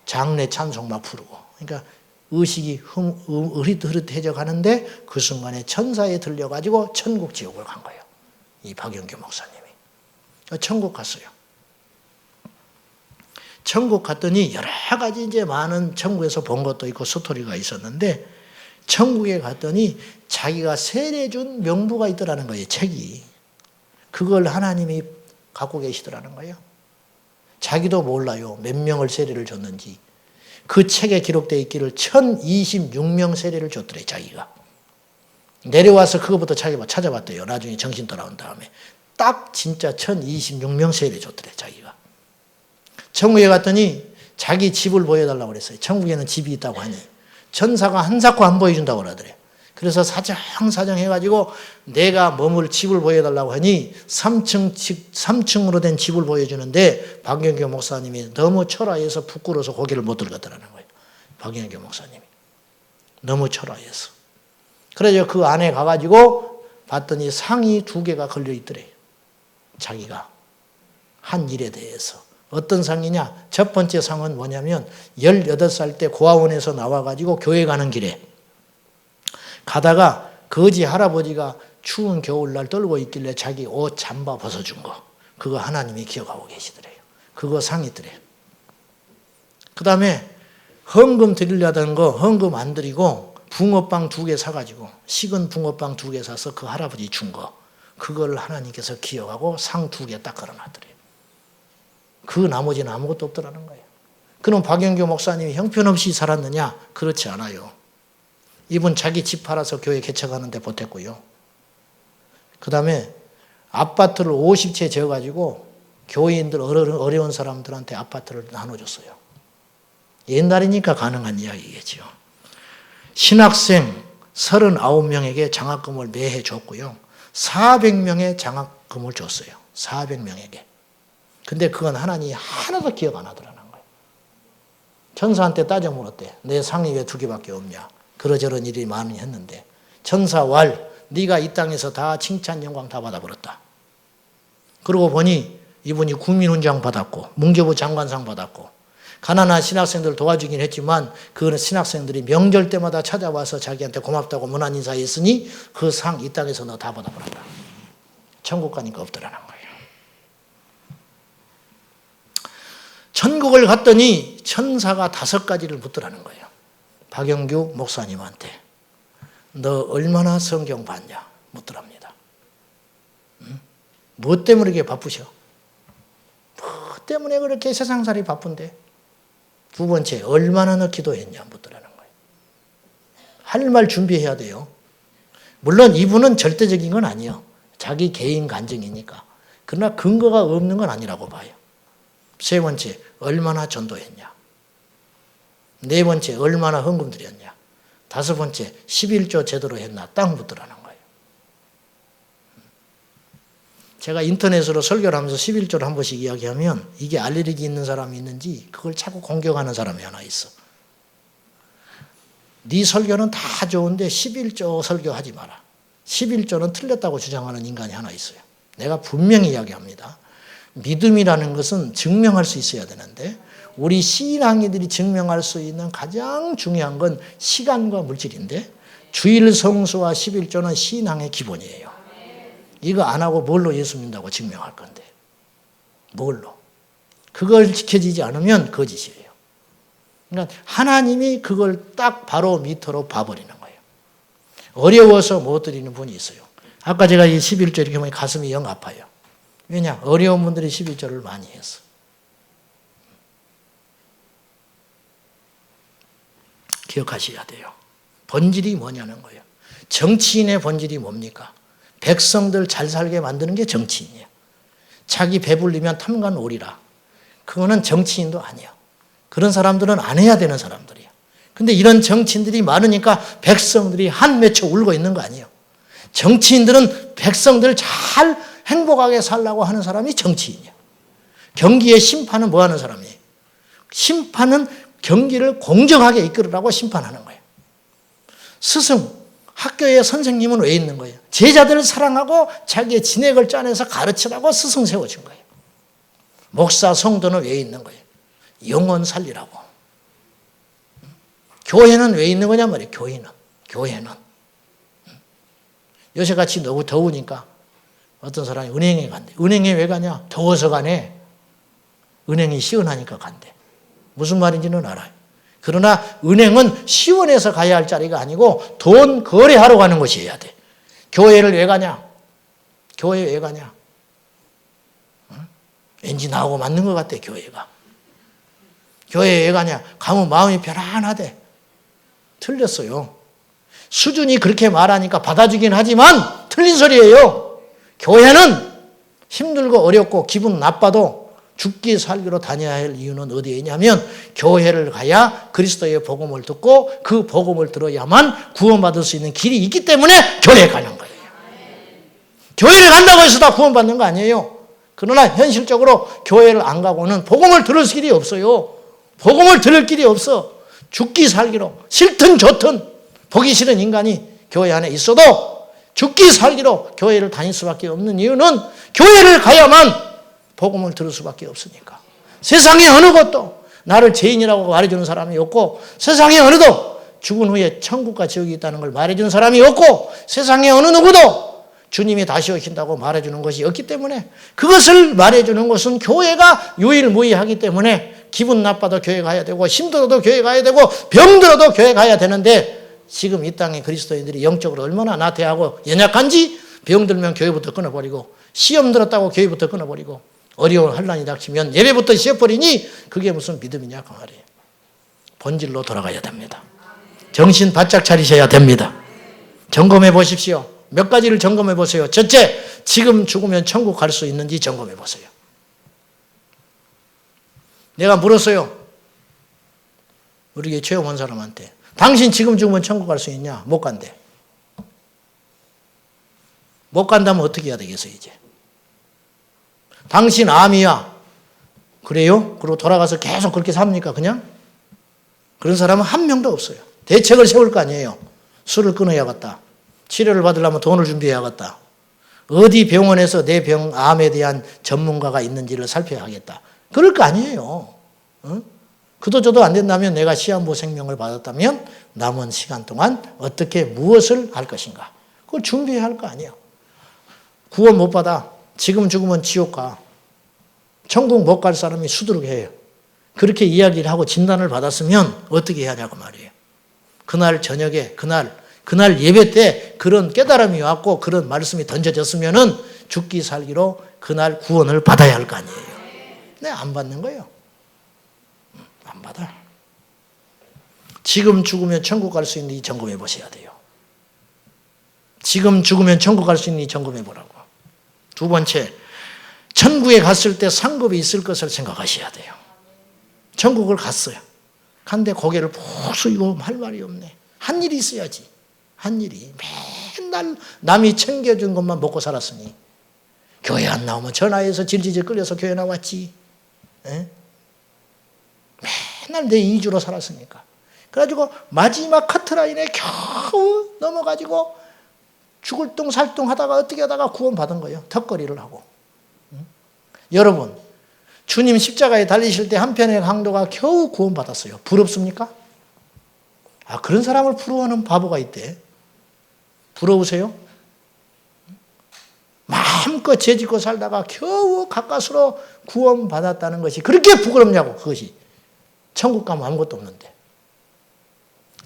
장례 찬송 막 부르고. 그러니까 의식이 흐릿흐릿해져 가는데 그 순간에 천사에 들려가지고 천국 지옥을 간 거예요. 이 박영규 목사님이. 천국 갔어요. 천국 갔더니 여러 가지 이제 많은 천국에서 본 것도 있고 스토리가 있었는데 천국에 갔더니 자기가 세례준 명부가 있더라는 거예요. 책이. 그걸 하나님이 갖고 계시더라는 거예요. 자기도 몰라요. 몇 명을 세례를 줬는지. 그 책에 기록되어 있기를 1026명 세례를 줬더래 자기가. 내려와서 그거부터 자기가 찾아봤대요. 나중에 정신 돌아온 다음에. 딱 진짜 1026명 세례 줬더래 자기가. 천국에 갔더니 자기 집을 보여달라고 그랬어요. 천국에는 집이 있다고 하니. 천사가 한사코 안 보여준다고 그러더래. 그래서 사정 해가지고 내가 머물 집을 보여달라고 하니 3층으로 된 집을 보여주는데 박영규 목사님이 너무 초라해서 부끄러워서 고개를 못 들었더라는 거예요. 박영규 목사님이. 너무 초라해서. 그래서 그 안에 가가지고 봤더니 상이 2개가 걸려있더래요. 자기가 한 일에 대해서. 어떤 상이냐? 첫 번째 상은 뭐냐면 18살 때 고아원에서 나와가지고 교회 가는 길에 가다가 거지 할아버지가 추운 겨울날 떨고 있길래 자기 옷 잠바 벗어준 거. 그거 하나님이 기억하고 계시더래요. 그거 상이더래요. 그 다음에 헌금 드리려던 거 헌금 안 드리고 붕어빵 2개 사가지고 식은 붕어빵 2개 사서 그 할아버지 준 거. 그걸 하나님께서 기억하고 상 2개 딱 걸어놨더래요. 그 나머지는 아무것도 없더라는 거예요. 그럼 박영규 목사님이 형편없이 살았느냐? 그렇지 않아요. 이분 자기 집 팔아서 교회 개척하는데 보탰고요. 그 다음에 아파트를 50채 지어가지고 교인들 어려운 사람들한테 아파트를 나눠줬어요. 옛날이니까 가능한 이야기겠죠. 신학생 39명에게 장학금을 매해 줬고요. 400명의 장학금을 줬어요. 400명에게. 근데 그건 하나님이 하나도 기억 안 하더라는 거예요. 천사한테 따져 물었대. 내 상이 왜 2개밖에 없냐. 그러저런 일이 많이 했는데 천사왈 네가 이 땅에서 다 칭찬 영광 다 받아버렸다. 그러고 보니 이분이 국민훈장 받았고 문교부 장관상 받았고 가난한 신학생들 도와주긴 했지만 그 신학생들이 명절 때마다 찾아와서 자기한테 고맙다고 문안 인사했으니 그 상 이 땅에서 너 다 받아버렸다. 천국 가니까 없더라는 거예요. 천국을 갔더니 천사가 5가지를 묻더라는 거예요. 박영규 목사님한테 너 얼마나 성경 봤냐 묻더랍니다. 무엇 때문에 이렇게 바쁘셔? 뭐 때문에 그렇게 세상살이 바쁜데? 2번째 얼마나 너 기도했냐 묻더라는 거예요. 할 말 준비해야 돼요. 물론 이분은 절대적인 건 아니에요. 자기 개인 간증이니까. 그러나 근거가 없는 건 아니라고 봐요. 3번째 얼마나 전도했냐. 4번째 얼마나 헌금 드렸냐. 5번째 11조 제대로 했나 딱 묻더라는 거예요. 제가 인터넷으로 설교를 하면서 11조를 한 번씩 이야기하면 이게 알레르기 있는 사람이 있는지 그걸 자꾸 공격하는 사람이 하나 있어. 네 설교는 다 좋은데 11조 설교하지 마라. 11조는 틀렸다고 주장하는 인간이 하나 있어요. 내가 분명히 이야기합니다. 믿음이라는 것은 증명할 수 있어야 되는데 우리 신앙이들이 증명할 수 있는 가장 중요한 건 시간과 물질인데 주일 성수와 11조는 신앙의 기본이에요. 이거 안 하고 뭘로 예수 믿는다고 증명할 건데. 뭘로? 그걸 지켜지지 않으면 거짓이에요. 그러니까 하나님이 그걸 딱 바로 미터로 봐버리는 거예요. 어려워서 못 드리는 분이 있어요. 아까 제가 이 11조 이렇게 보면 가슴이 영 아파요. 왜냐? 어려운 분들이 11조를 많이 했어. 기억하셔야 돼요. 본질이 뭐냐는 거예요. 정치인의 본질이 뭡니까? 백성들 잘 살게 만드는 게 정치인이에요. 자기 배불리면 탐관 오리라. 그거는 정치인도 아니에요. 그런 사람들은 안 해야 되는 사람들이에요. 근데 이런 정치인들이 많으니까 백성들이 한 맺혀 울고 있는 거 아니에요. 정치인들은 백성들 잘 행복하게 살라고 하는 사람이 정치인이에요. 경기의 심판은 뭐 하는 사람이에요? 심판은 경기를 공정하게 이끌으라고 심판하는 거예요. 스승, 학교의 선생님은 왜 있는 거예요? 제자들을 사랑하고 자기의 진액을 짜내서 가르치라고 스승 세워준 거예요. 목사, 성도는 왜 있는 거예요? 영혼 살리라고. 교회는 왜 있는 거냐 말이에요. 교회는. 요새같이 너무 더우니까 어떤 사람이 은행에 간대. 은행에 왜 가냐? 더워서 가네. 은행이 시원하니까 간대. 무슨 말인지는 알아요. 그러나 은행은 시원해서 가야 할 자리가 아니고 돈 거래하러 가는 곳이어야 돼. 교회를 왜 가냐? 교회 왜 가냐? 왠지 나하고 맞는 것 같아, 교회가. 교회 왜 가냐? 가면 마음이 편안하대. 틀렸어요. 수준이 그렇게 말하니까 받아주긴 하지만 틀린 소리예요. 교회는 힘들고 어렵고 기분 나빠도 죽기 살기로 다녀야 할 이유는 어디에 있냐면 교회를 가야 그리스도의 복음을 듣고 그 복음을 들어야만 구원받을 수 있는 길이 있기 때문에 교회에 가는 거예요. 교회를 간다고 해서 다 구원받는 거 아니에요. 그러나 현실적으로 교회를 안 가고는 복음을 들을 길이 없어요. 복음을 들을 길이 없어. 죽기 살기로 싫든 좋든 보기 싫은 인간이 교회 안에 있어도 죽기 살기로 교회를 다닐 수밖에 없는 이유는 교회를 가야만 복음을 들을 수밖에 없으니까. 세상에 어느 것도 나를 죄인이라고 말해주는 사람이 없고 세상에 어느도 죽은 후에 천국과 지옥이 있다는 걸 말해주는 사람이 없고 세상에 어느 누구도 주님이 다시 오신다고 말해주는 것이 없기 때문에 그것을 말해주는 것은 교회가 유일무이하기 때문에 기분 나빠도 교회 가야 되고 힘들어도 교회 가야 되고 병들어도 교회 가야 되는데 지금 이 땅에 그리스도인들이 영적으로 얼마나 나태하고 연약한지 병들면 교회부터 끊어버리고 시험 들었다고 교회부터 끊어버리고 어려운 환난이 닥치면 예배부터 쉬어버리니 그게 무슨 믿음이냐 그 말이에요. 본질로 돌아가야 됩니다. 정신 바짝 차리셔야 됩니다. 점검해 보십시오. 몇 가지를 점검해 보세요. 첫째, 지금 죽으면 천국 갈 수 있는지 점검해 보세요. 내가 물었어요. 우리 체험한 사람한테. 당신 지금 죽으면 천국 갈 수 있냐? 못 간대. 못 간다면 어떻게 해야 되겠어요, 이제? 당신 암이야. 그래요? 그리고 돌아가서 계속 그렇게 삽니까, 그냥? 그런 사람은 한 명도 없어요. 대책을 세울 거 아니에요. 술을 끊어야겠다. 치료를 받으려면 돈을 준비해야겠다. 어디 병원에서 내 암에 대한 전문가가 있는지를 살펴야겠다. 그럴 거 아니에요. 응? 그도저도 안 된다면 내가 시한부 생명을 받았다면 남은 시간 동안 어떻게 무엇을 할 것인가. 그걸 준비해야 할 거 아니에요. 구원 못 받아. 지금 죽으면 지옥 가. 천국 못 갈 사람이 수두룩해요. 그렇게 이야기를 하고 진단을 받았으면 어떻게 해야 하냐고 말이에요. 그날 저녁에 그날 예배 때 그런 깨달음이 왔고 그런 말씀이 던져졌으면은 죽기 살기로 그날 구원을 받아야 할 거 아니에요. 네, 안 받는 거예요. 안 받아. 지금 죽으면 천국 갈 수 있는지 점검해 보셔야 돼요. 지금 죽으면 천국 갈 수 있는지 점검해 보라고. 두 번째, 천국에 갔을 때 상급이 있을 것을 생각하셔야 돼요. 천국을 갔어요. 간데 고개를 푹 숙이고 할 말이 없네. 한 일이 있어야지. 한 일이. 맨날 남이 챙겨준 것만 먹고 살았으니 교회 안 나오면 전화해서 질질질 끌려서 교회 나왔지. 에? 맨날 내 이주로 살았으니까. 그래가지고 마지막 커트라인에 겨우 넘어가지고 죽을 똥 살똥 하다가 어떻게 하다가 구원 받은 거예요. 턱걸이를 하고. 응? 여러분, 주님 십자가에 달리실 때 한편의 강도가 겨우 구원 받았어요. 부럽습니까? 아, 그런 사람을 부러워하는 바보가 있대. 부러우세요? 마음껏 죄짓고 살다가 겨우 가까스로 구원 받았다는 것이 그렇게 부끄럽냐고. 그것이 천국 가면 아무것도 없는데.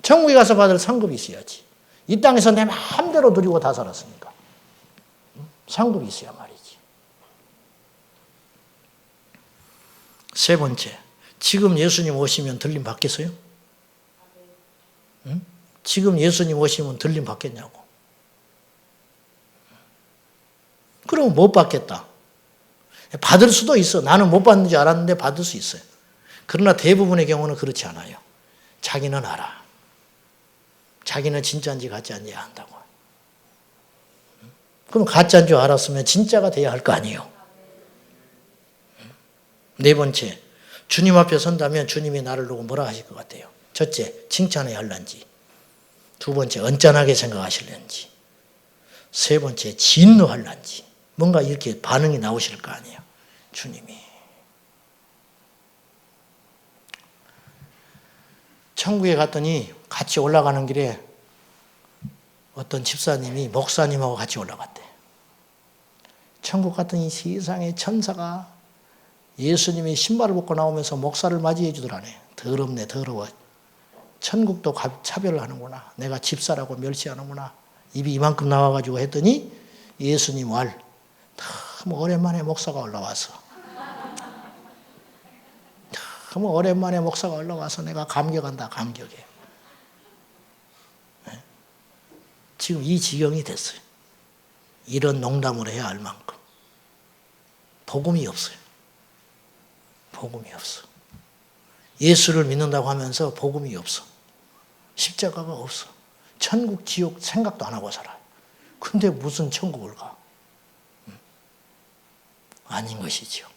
천국에 가서 받을 상급이 있어야지. 이 땅에서 내 마음대로 누리고 다 살았으니까. 상급이 있어야 말이지. 세 번째, 지금 예수님 오시면 들림 받겠어요? 응? 지금 예수님 오시면 들림 받겠냐고. 그럼 못 받겠다. 받을 수도 있어. 나는 못 받는 줄 알았는데 받을 수 있어요. 그러나 대부분의 경우는 그렇지 않아요. 자기는 알아. 자기는 진짜인지 가짜인지 안다고. 그럼 가짜인 줄 알았으면 진짜가 돼야 할 거 아니에요. 네 번째, 주님 앞에 선다면 주님이 나를 보고 뭐라 하실 것 같아요? 첫째, 칭찬해야 할런지. 두 번째, 언짢하게 생각하실런지. 세 번째, 진노할런지. 뭔가 이렇게 반응이 나오실 거 아니에요. 주님이. 천국에 갔더니 같이 올라가는 길에 어떤 집사님이 목사님하고 같이 올라갔대. 천국 갔더니 세상에 천사가 예수님이 신발을 벗고 나오면서 목사를 맞이해 주더라네. 더럽네, 더러워. 천국도 차별을 하는구나. 내가 집사라고 멸시하는구나. 입이 이만큼 나와가지고 했더니 예수님 왈. 너무 오랜만에 목사가 올라와서. 너무 오랜만에 목사가 올라와서 내가 감격한다, 감격해. 지금 이 지경이 됐어요. 이런 농담을 해야 할 만큼. 복음이 없어요. 복음이 없어. 예수를 믿는다고 하면서 복음이 없어. 십자가가 없어. 천국, 지옥 생각도 안 하고 살아요. 근데 무슨 천국을 가? 아닌 것이죠.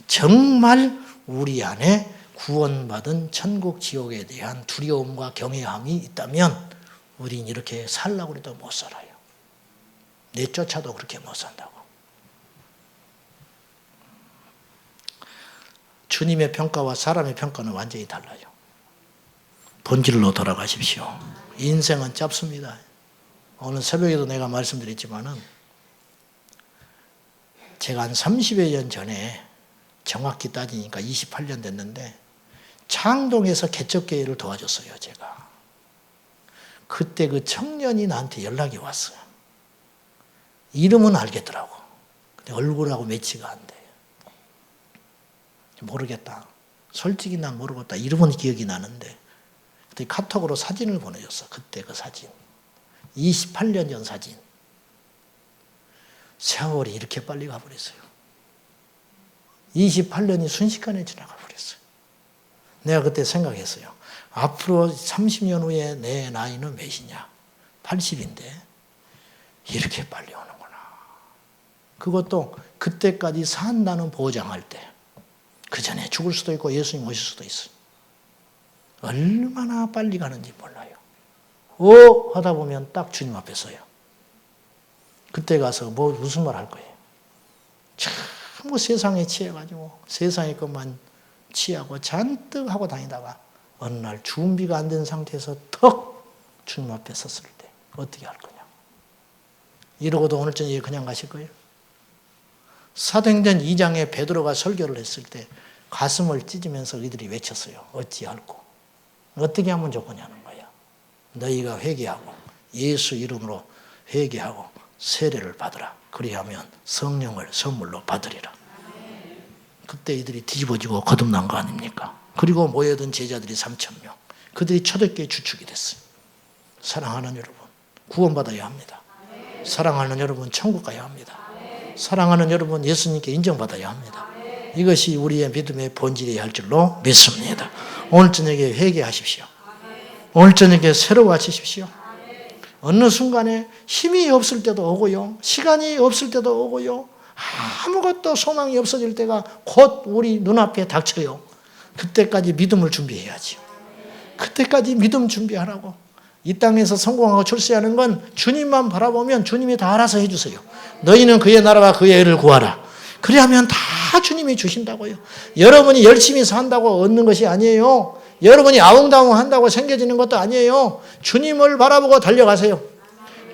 정말 우리 안에 구원받은 천국, 지옥에 대한 두려움과 경외함이 있다면 우린 이렇게 살라고 해도 못 살아요. 내쫓아도 그렇게 못 산다고. 주님의 평가와 사람의 평가는 완전히 달라요. 본질로 돌아가십시오. 인생은 짧습니다. 오늘 새벽에도 내가 말씀드렸지만은 제가 한 30여 년 전에 정확히 따지니까 28년 됐는데 창동에서 개척교회를 도와줬어요, 제가. 그때 그 청년이 나한테 연락이 왔어요. 이름은 알겠더라고. 근데 얼굴하고 매치가 안 돼. 모르겠다. 솔직히 난 모르겠다. 이름은 기억이 나는데 그때 카톡으로 사진을 보내줬어. 그때 그 사진. 28년 전 사진. 세월이 이렇게 빨리 가버렸어요. 28년이 순식간에 지나가 버렸어요. 내가 그때 생각했어요. 앞으로 30년 후에 내 나이는 몇이냐? 80인데 이렇게 빨리 오는구나. 그것도 그때까지 산다는 보장할 때. 그 전에 죽을 수도 있고 예수님 오실 수도 있어요. 얼마나 빨리 가는지 몰라요. 하다 보면 딱 주님 앞에 서요. 그때 가서 무슨 말 할 거예요. 전부 세상에 취해가지고 세상의 것만 취하고 잔뜩 하고 다니다가 어느 날 준비가 안 된 상태에서 턱 주님 앞에 섰을 때 어떻게 할 거냐. 이러고도 오늘 저녁에 그냥 가실 거예요. 사도행전 2장에 베드로가 설교를 했을 때 가슴을 찢으면서 이들이 외쳤어요. 어찌할꼬. 어떻게 하면 좋겠냐는 거야. 너희가 회개하고 예수 이름으로 회개하고 세례를 받으라. 그리하면 성령을 선물로 받으리라. 그때 이들이 뒤집어지고 거듭난 거 아닙니까? 그리고 모여든 제자들이 3,000명. 그들이 초대교회 주축이 됐어요. 사랑하는 여러분, 구원받아야 합니다. 사랑하는 여러분, 천국 가야 합니다. 사랑하는 여러분, 예수님께 인정받아야 합니다. 이것이 우리의 믿음의 본질이어야 할 줄로 믿습니다. 오늘 저녁에 회개하십시오. 오늘 저녁에 새로워지십시오. 어느 순간에 힘이 없을 때도 오고요. 시간이 없을 때도 오고요. 아무것도 소망이 없어질 때가 곧 우리 눈앞에 닥쳐요. 그때까지 믿음을 준비해야지. 그때까지 믿음 준비하라고. 이 땅에서 성공하고 출세하는 건 주님만 바라보면 주님이 다 알아서 해주세요. 너희는 그의 나라와 그의 의를 구하라. 그래야면 다 주님이 주신다고요. 여러분이 열심히 산다고 얻는 것이 아니에요. 여러분이 아웅다웅 한다고 생겨지는 것도 아니에요. 주님을 바라보고 달려가세요.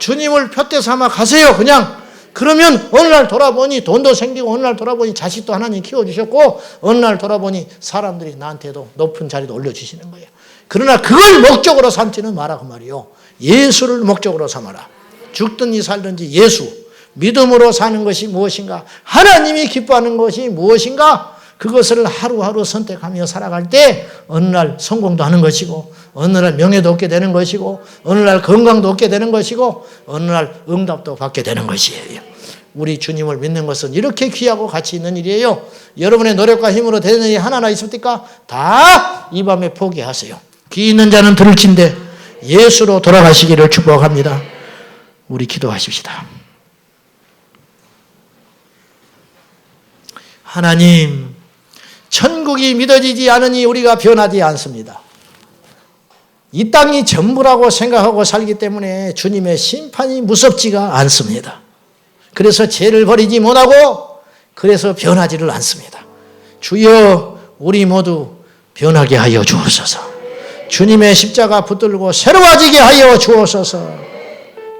주님을 표대 삼아 가세요. 그냥. 그러면 어느 날 돌아보니 돈도 생기고 어느 날 돌아보니 자식도 하나님 키워주셨고 어느 날 돌아보니 사람들이 나한테도 높은 자리도 올려주시는 거예요. 그러나 그걸 목적으로 삼지는 마라 그 말이요. 예수를 목적으로 삼아라. 죽든지 살든지 예수. 믿음으로 사는 것이 무엇인가? 하나님이 기뻐하는 것이 무엇인가? 그것을 하루하루 선택하며 살아갈 때 어느 날 성공도 하는 것이고 어느 날 명예도 얻게 되는 것이고 어느 날 건강도 얻게 되는 것이고 어느 날 응답도 받게 되는 것이에요. 우리 주님을 믿는 것은 이렇게 귀하고 가치 있는 일이에요. 여러분의 노력과 힘으로 되는 일이 하나나 있습니까? 다 이 밤에 포기하세요. 귀 있는 자는 들을진대 예수로 돌아가시기를 축복합니다. 우리 기도하십시다. 하나님, 천국이 믿어지지 않으니 우리가 변하지 않습니다. 이 땅이 전부라고 생각하고 살기 때문에 주님의 심판이 무섭지가 않습니다. 그래서 죄를 버리지 못하고 그래서 변하지를 않습니다. 주여, 우리 모두 변하게 하여 주옵소서. 주님의 십자가 붙들고 새로워지게 하여 주옵소서.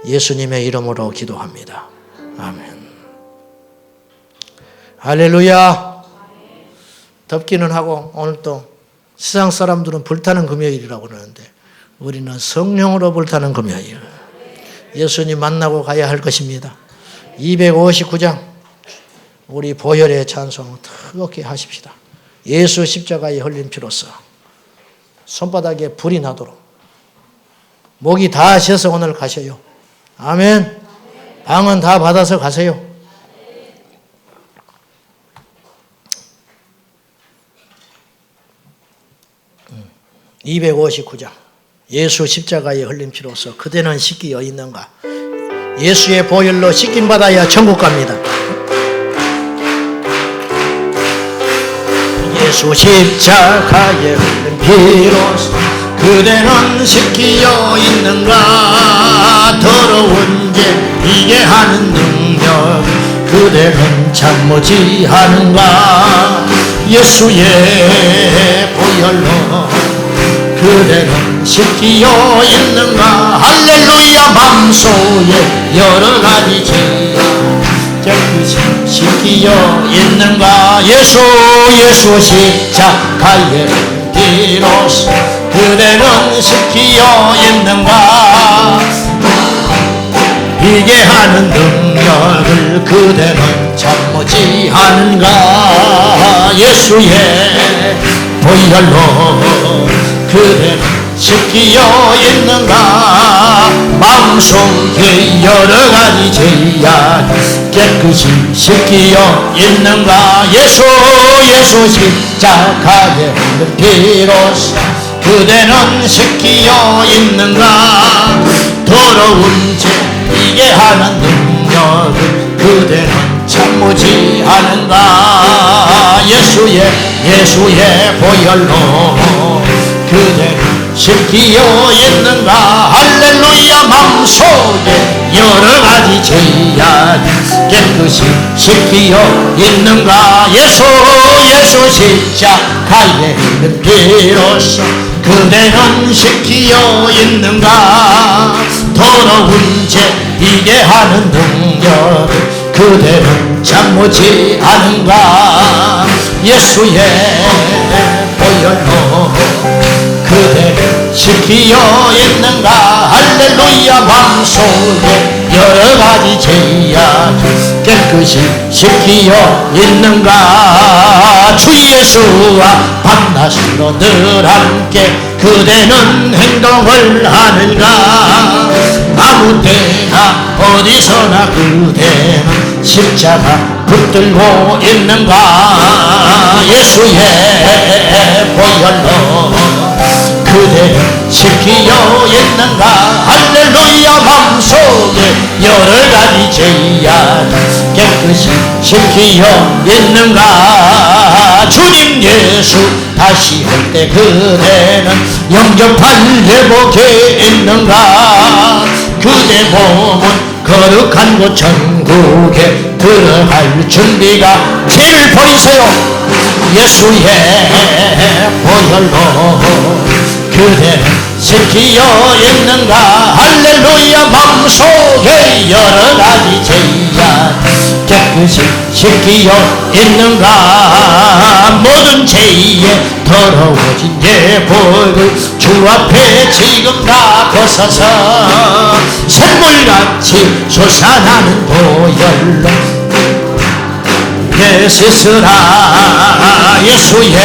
예수님의 이름으로 기도합니다. 아멘. 할렐루야. 덥기는 하고 오늘 또 세상 사람들은 불타는 금요일이라고 그러는데 우리는 성령으로 불타는 금요일. 예수님 만나고 가야 할 것입니다. 259장 우리 보혈의 찬송 뜨겁게 하십시다. 예수 십자가에 흘린 피로써 손바닥에 불이 나도록 목이 다 쉬어서 오늘 가셔요. 아멘. 방은 다 받아서 가세요. (259장) 예수 십자가에 흘린 피로써 그대는 씻기어 있는가? 예수의 보혈로 씻김 받아야 천국 갑니다. 예수 십자가에 흘린 피로써 그대는 씻기어 있는가? 더러운 죄 이게 하는 능력 그대는 참지 하는가? 예수의 보혈로 그대는 씻기어 있는가? 할렐루야. 맘속에 여러 가지 죄 깨끗이 씻기어 있는가? 예수 십자가에 피로써 그대는 씻기어 있는가? 이게 하는 능력을 그대는 참지 하는가? 예수의 보혈로 그대는 씻기어 있는가? 마음속에 여러 가지 죄악 깨끗이 씻기어 있는가? 예수 십자가에 흘린 피로써 그대는 씻기어 있는가? 더러운 죄 이게 하는 능력을 그대는 참지 하는가? 예수의 보혈로 그대는 씻기어 있는가? 할렐루야. 맘속에 여러 가지 죄악 깨끗이 씻기어 있는가? 예수 십자가에 흘린 피로써 그대는 씻기어 있는가? 더러운 죄 이게 하는 능력 그대는 참지 하는가? 예수의 보혈로 그대는 씻기어 있는가? 할렐루야. 맘속에 여러 가지 죄악 깨끗이 씻기어 있는가? 주 예수와 밤낮으로 늘 함께 그대는 행동을 하는가? 아무 때나 어디서나 그대는 십자가 붙들고 있는가? 예수의 보혈로 그대는 씻기어 있는가? 할렐루야. 맘속에 여러 가지 죄악 깨끗이 씻기어 있는가? 주님 예수 다시 올 때 그대는 영접할 회복에 있는가? 그대 몸은 거룩한 곳 천국에 들어갈 준비가 피를 버리세요. 예수의 보혈로 그대는 씻기어 있는가? 할렐루야. 맘속에 여러 가지 죄악 깨끗이 씻기어 있는가? 모든 죄에 더러워진 예복을 주 앞에 지금 다 벗어서 샘물같이 솟아나는 보혈로 씻으라. 예수의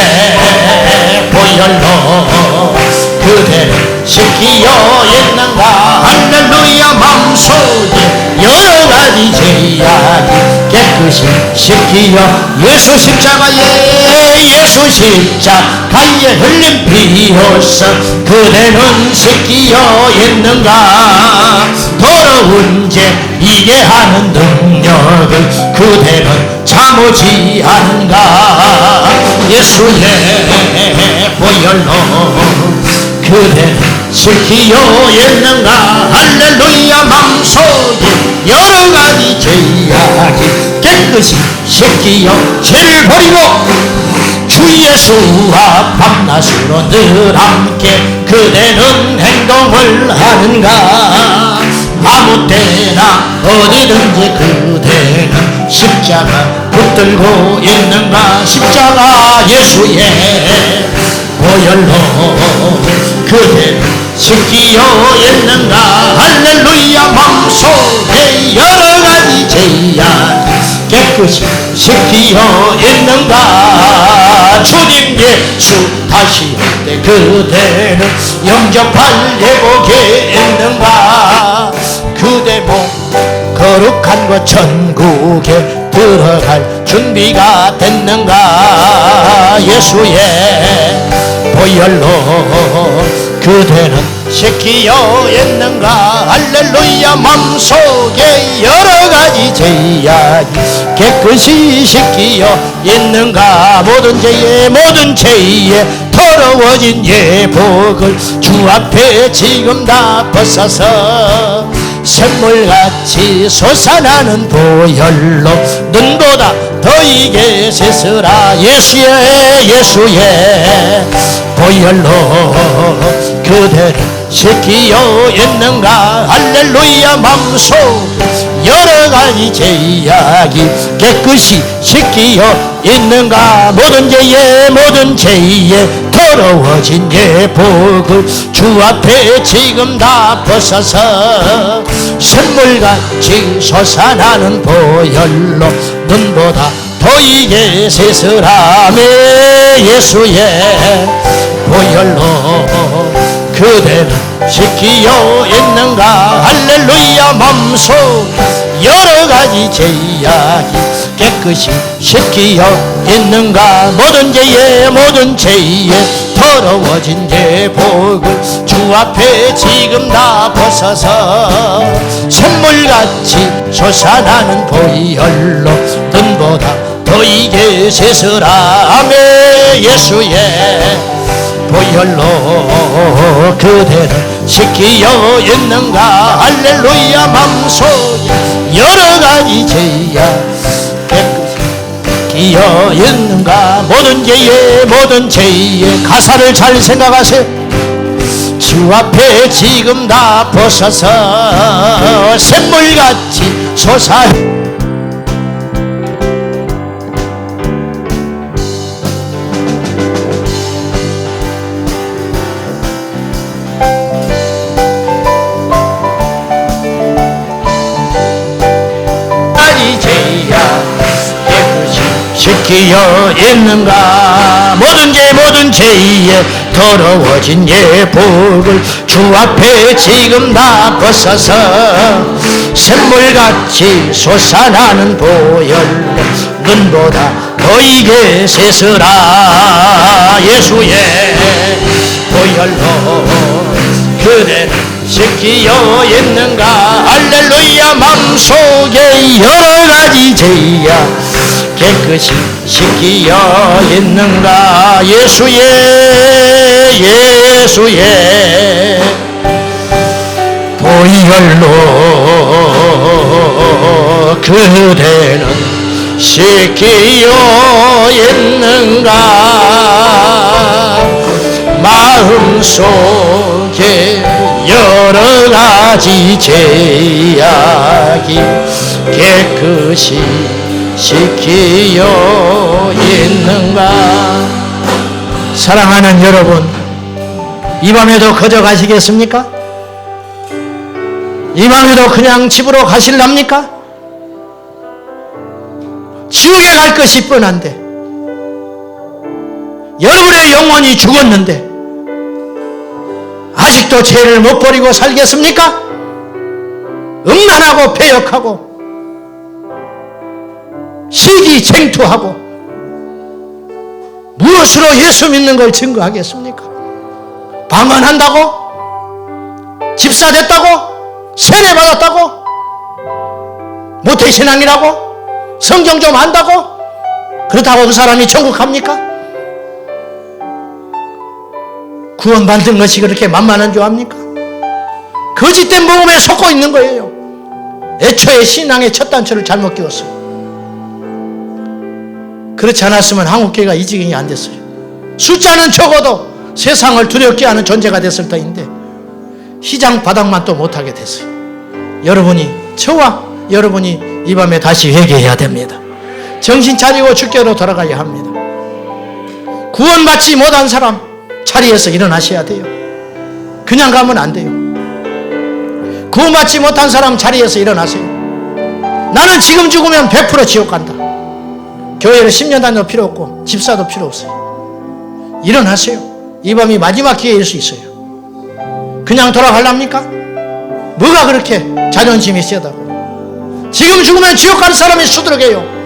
보혈로 그대는 씻기어 있는가? 할렐루야. 맘속에 여러 가지 죄악이 깨끗이 씻기어 예수 십자가에 흘린 피로써 그대는 씻기어 있는가? 더러운 죄 이게 하는 능력을 그대는 참지 하는가? 예수의 보혈로 그대는 씻기어 있는가? 할렐루야. 맘속에 여러 가지 죄악이 깨끗이 씻기어 죄를 버리고 주 예수와 밤낮으로 늘 함께 그대는 행동을 하는가. 아무 때나 어디든지 그대는 십자가 붙들고 있는가. 십자가 예수의 보혈로 그대는 지키어 있는가. 할렐루야. 마음속에 여러가지 죄악 깨끗이 지키어 있는가. 주님 예수 다시 올 때 그대는 영접할 예복에 있는가. 그대 몸 거룩한 곳 천국에 들어갈 준비가 됐는가. 예수의 보혈로 그대는 지키어 있는가. 할렐루야. 마음속에 여러가지 죄악이 깨끗이 씻기어 있는가. 모든 죄에 더러워진 예복을 주 앞에 지금 다 벗어서 샘물같이 솟아나는 보혈로 눈보다 더 이게 씻으라. 예수의 보혈로 그대를 지키어 있는가. 할렐루야. 마음속 여러가지 죄악이 깨끗이 씻기어 있는가. 모든 죄에 더러워진 예복을 주 앞에 지금 다 벗어서 샘물같이 솟아나는 보혈로 눈보다 더 이게 씻으라며. 예수의 보혈로 그대는 지키어 있는가. 할렐루야. 마음속 여러가지 죄악이 깨끗이 씻기어 있는가. 모든 죄에 더러워진 예복을 주 앞에 지금 다 벗어서 샘물같이 솟아나는 보혈로 눈보다 더 이게 씻으라며. 예수의 보혈로 그대는 지키어 있는가. 할렐루야. 마음속에 여러가지 죄악 깨끗이 지키어 있는가. 모든 죄에 가사를 잘 생각하세요. 주 앞에 지금 다 벗어서 샘물같이 솟아 지키어 있는가. 모든 죄에 더러워진 예복을 주 앞에 지금 다 벗어서 샘물같이 솟아나는 보혈로 눈보다 더 이게 씻으라. 예수의 보혈로 그대는 지키어 있는가. 할렐루야. 마음속에 여러가지 죄악 깨끗이 지키어 있는가. 예수의 보혈로 그대는 지키어 있는가. 마음속에 여러가지 죄악이 깨끗이 지키어 있는가. 사랑하는 여러분, 이 밤에도 거저 가시겠습니까? 이 밤에도 그냥 집으로 가실랍니까? 지옥에 갈 것이 뻔한데, 여러분의 영혼이 죽었는데 아직도 죄를 못 버리고 살겠습니까? 음란하고 패역하고 시기쟁투하고 무엇으로 예수 믿는 걸 증거하겠습니까? 방언한다고? 집사 됐다고? 세례 받았다고? 모태신앙이라고? 성경 좀 안다고? 그렇다고 그 사람이 천국 갑니까? 구원받는 것이 그렇게 만만한 줄 압니까? 거짓된 복음에 속고 있는 거예요. 애초에 신앙의 첫 단추를 잘못 끼웠어요. 그렇지 않았으면 한국교회가 이 지경이 안 됐어요. 숫자는 적어도 세상을 두렵게 하는 존재가 됐을 터인데 희장 바닥만 또 못하게 됐어요. 여러분이, 저와 여러분이 이 밤에 다시 회개해야 됩니다. 정신 차리고 주께로 돌아가야 합니다. 구원받지 못한 사람 자리에서 일어나셔야 돼요. 그냥 가면 안 돼요. 구원받지 못한 사람 자리에서 일어나세요. 나는 지금 죽으면 100% 지옥 간다. 교회를 10년 다녀도 필요 없고 집사도 필요 없어요. 일어나세요. 이 밤이 마지막 기회일 수 있어요. 그냥 돌아가랍니까? 뭐가 그렇게 자존심이 세다고. 지금 죽으면 지옥 가는 사람이 수두룩해요.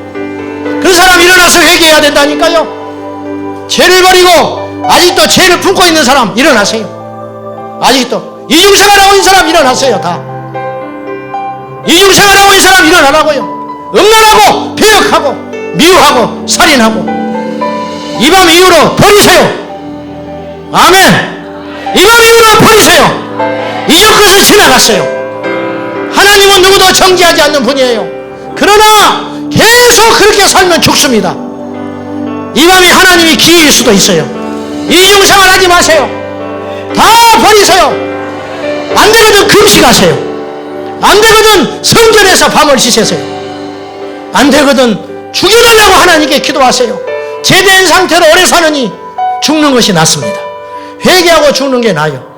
그 사람 일어나서 회개해야 된다니까요. 죄를 버리고 아직도 죄를 품고 있는 사람 일어나세요. 아직도 이중생활하고 있는 사람 일어나세요. 다 이중생활하고 있는 사람 일어나라고요. 음란하고 폐역하고 미워하고 살인하고 이 밤 이후로 버리세요. 아멘. 이 밤 이후로 버리세요. 이전 것은 지나갔어요. 하나님은 누구도 정죄하지 않는 분이에요. 그러나 계속 그렇게 살면 죽습니다. 이 밤이 하나님이 기회일 수도 있어요. 이중생활 하지 마세요. 다 버리세요. 안 되거든 금식하세요. 안 되거든 성전에서 밤을 지새세요. 안 되거든 죽여달라고 하나님께 기도하세요. 제대한 상태로 오래 사느니 죽는 것이 낫습니다. 회개하고 죽는 게 나아요.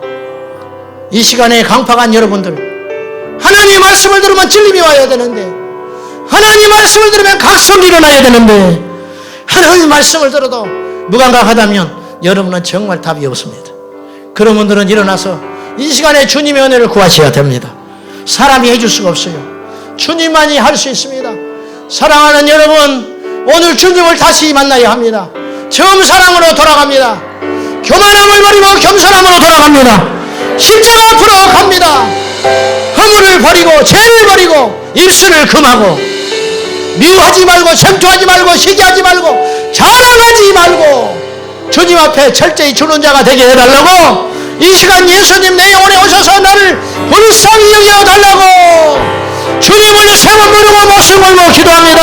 이 시간에 강팍한 여러분들, 하나님의 말씀을 들으면 찔림이 와야 되는데, 하나님의 말씀을 들으면 각성이 일어나야 되는데, 하나님의 말씀을 들어도 무감각하다면 여러분은 정말 답이 없습니다. 그런 분들은 일어나서 이 시간에 주님의 은혜를 구하셔야 됩니다. 사람이 해줄 수가 없어요. 주님만이 할 수 있습니다. 사랑하는 여러분, 오늘 주님을 다시 만나야 합니다. 처음 사랑으로 돌아갑니다. 교만함을 버리고 겸손함으로 돌아갑니다. 십자가 앞으로 갑니다. 허물을 버리고 죄를 버리고 입술을 금하고 미워하지 말고 zem투하지 말고 시기하지 말고 자랑하지 말고 주님 앞에 철저히 주는 자가 되게 해달라고, 이 시간 예수님 내 영혼에 오셔서 나를 불쌍히 여겨달라고 주님을 세 번 부르고 목숨 걸고 기도합니다.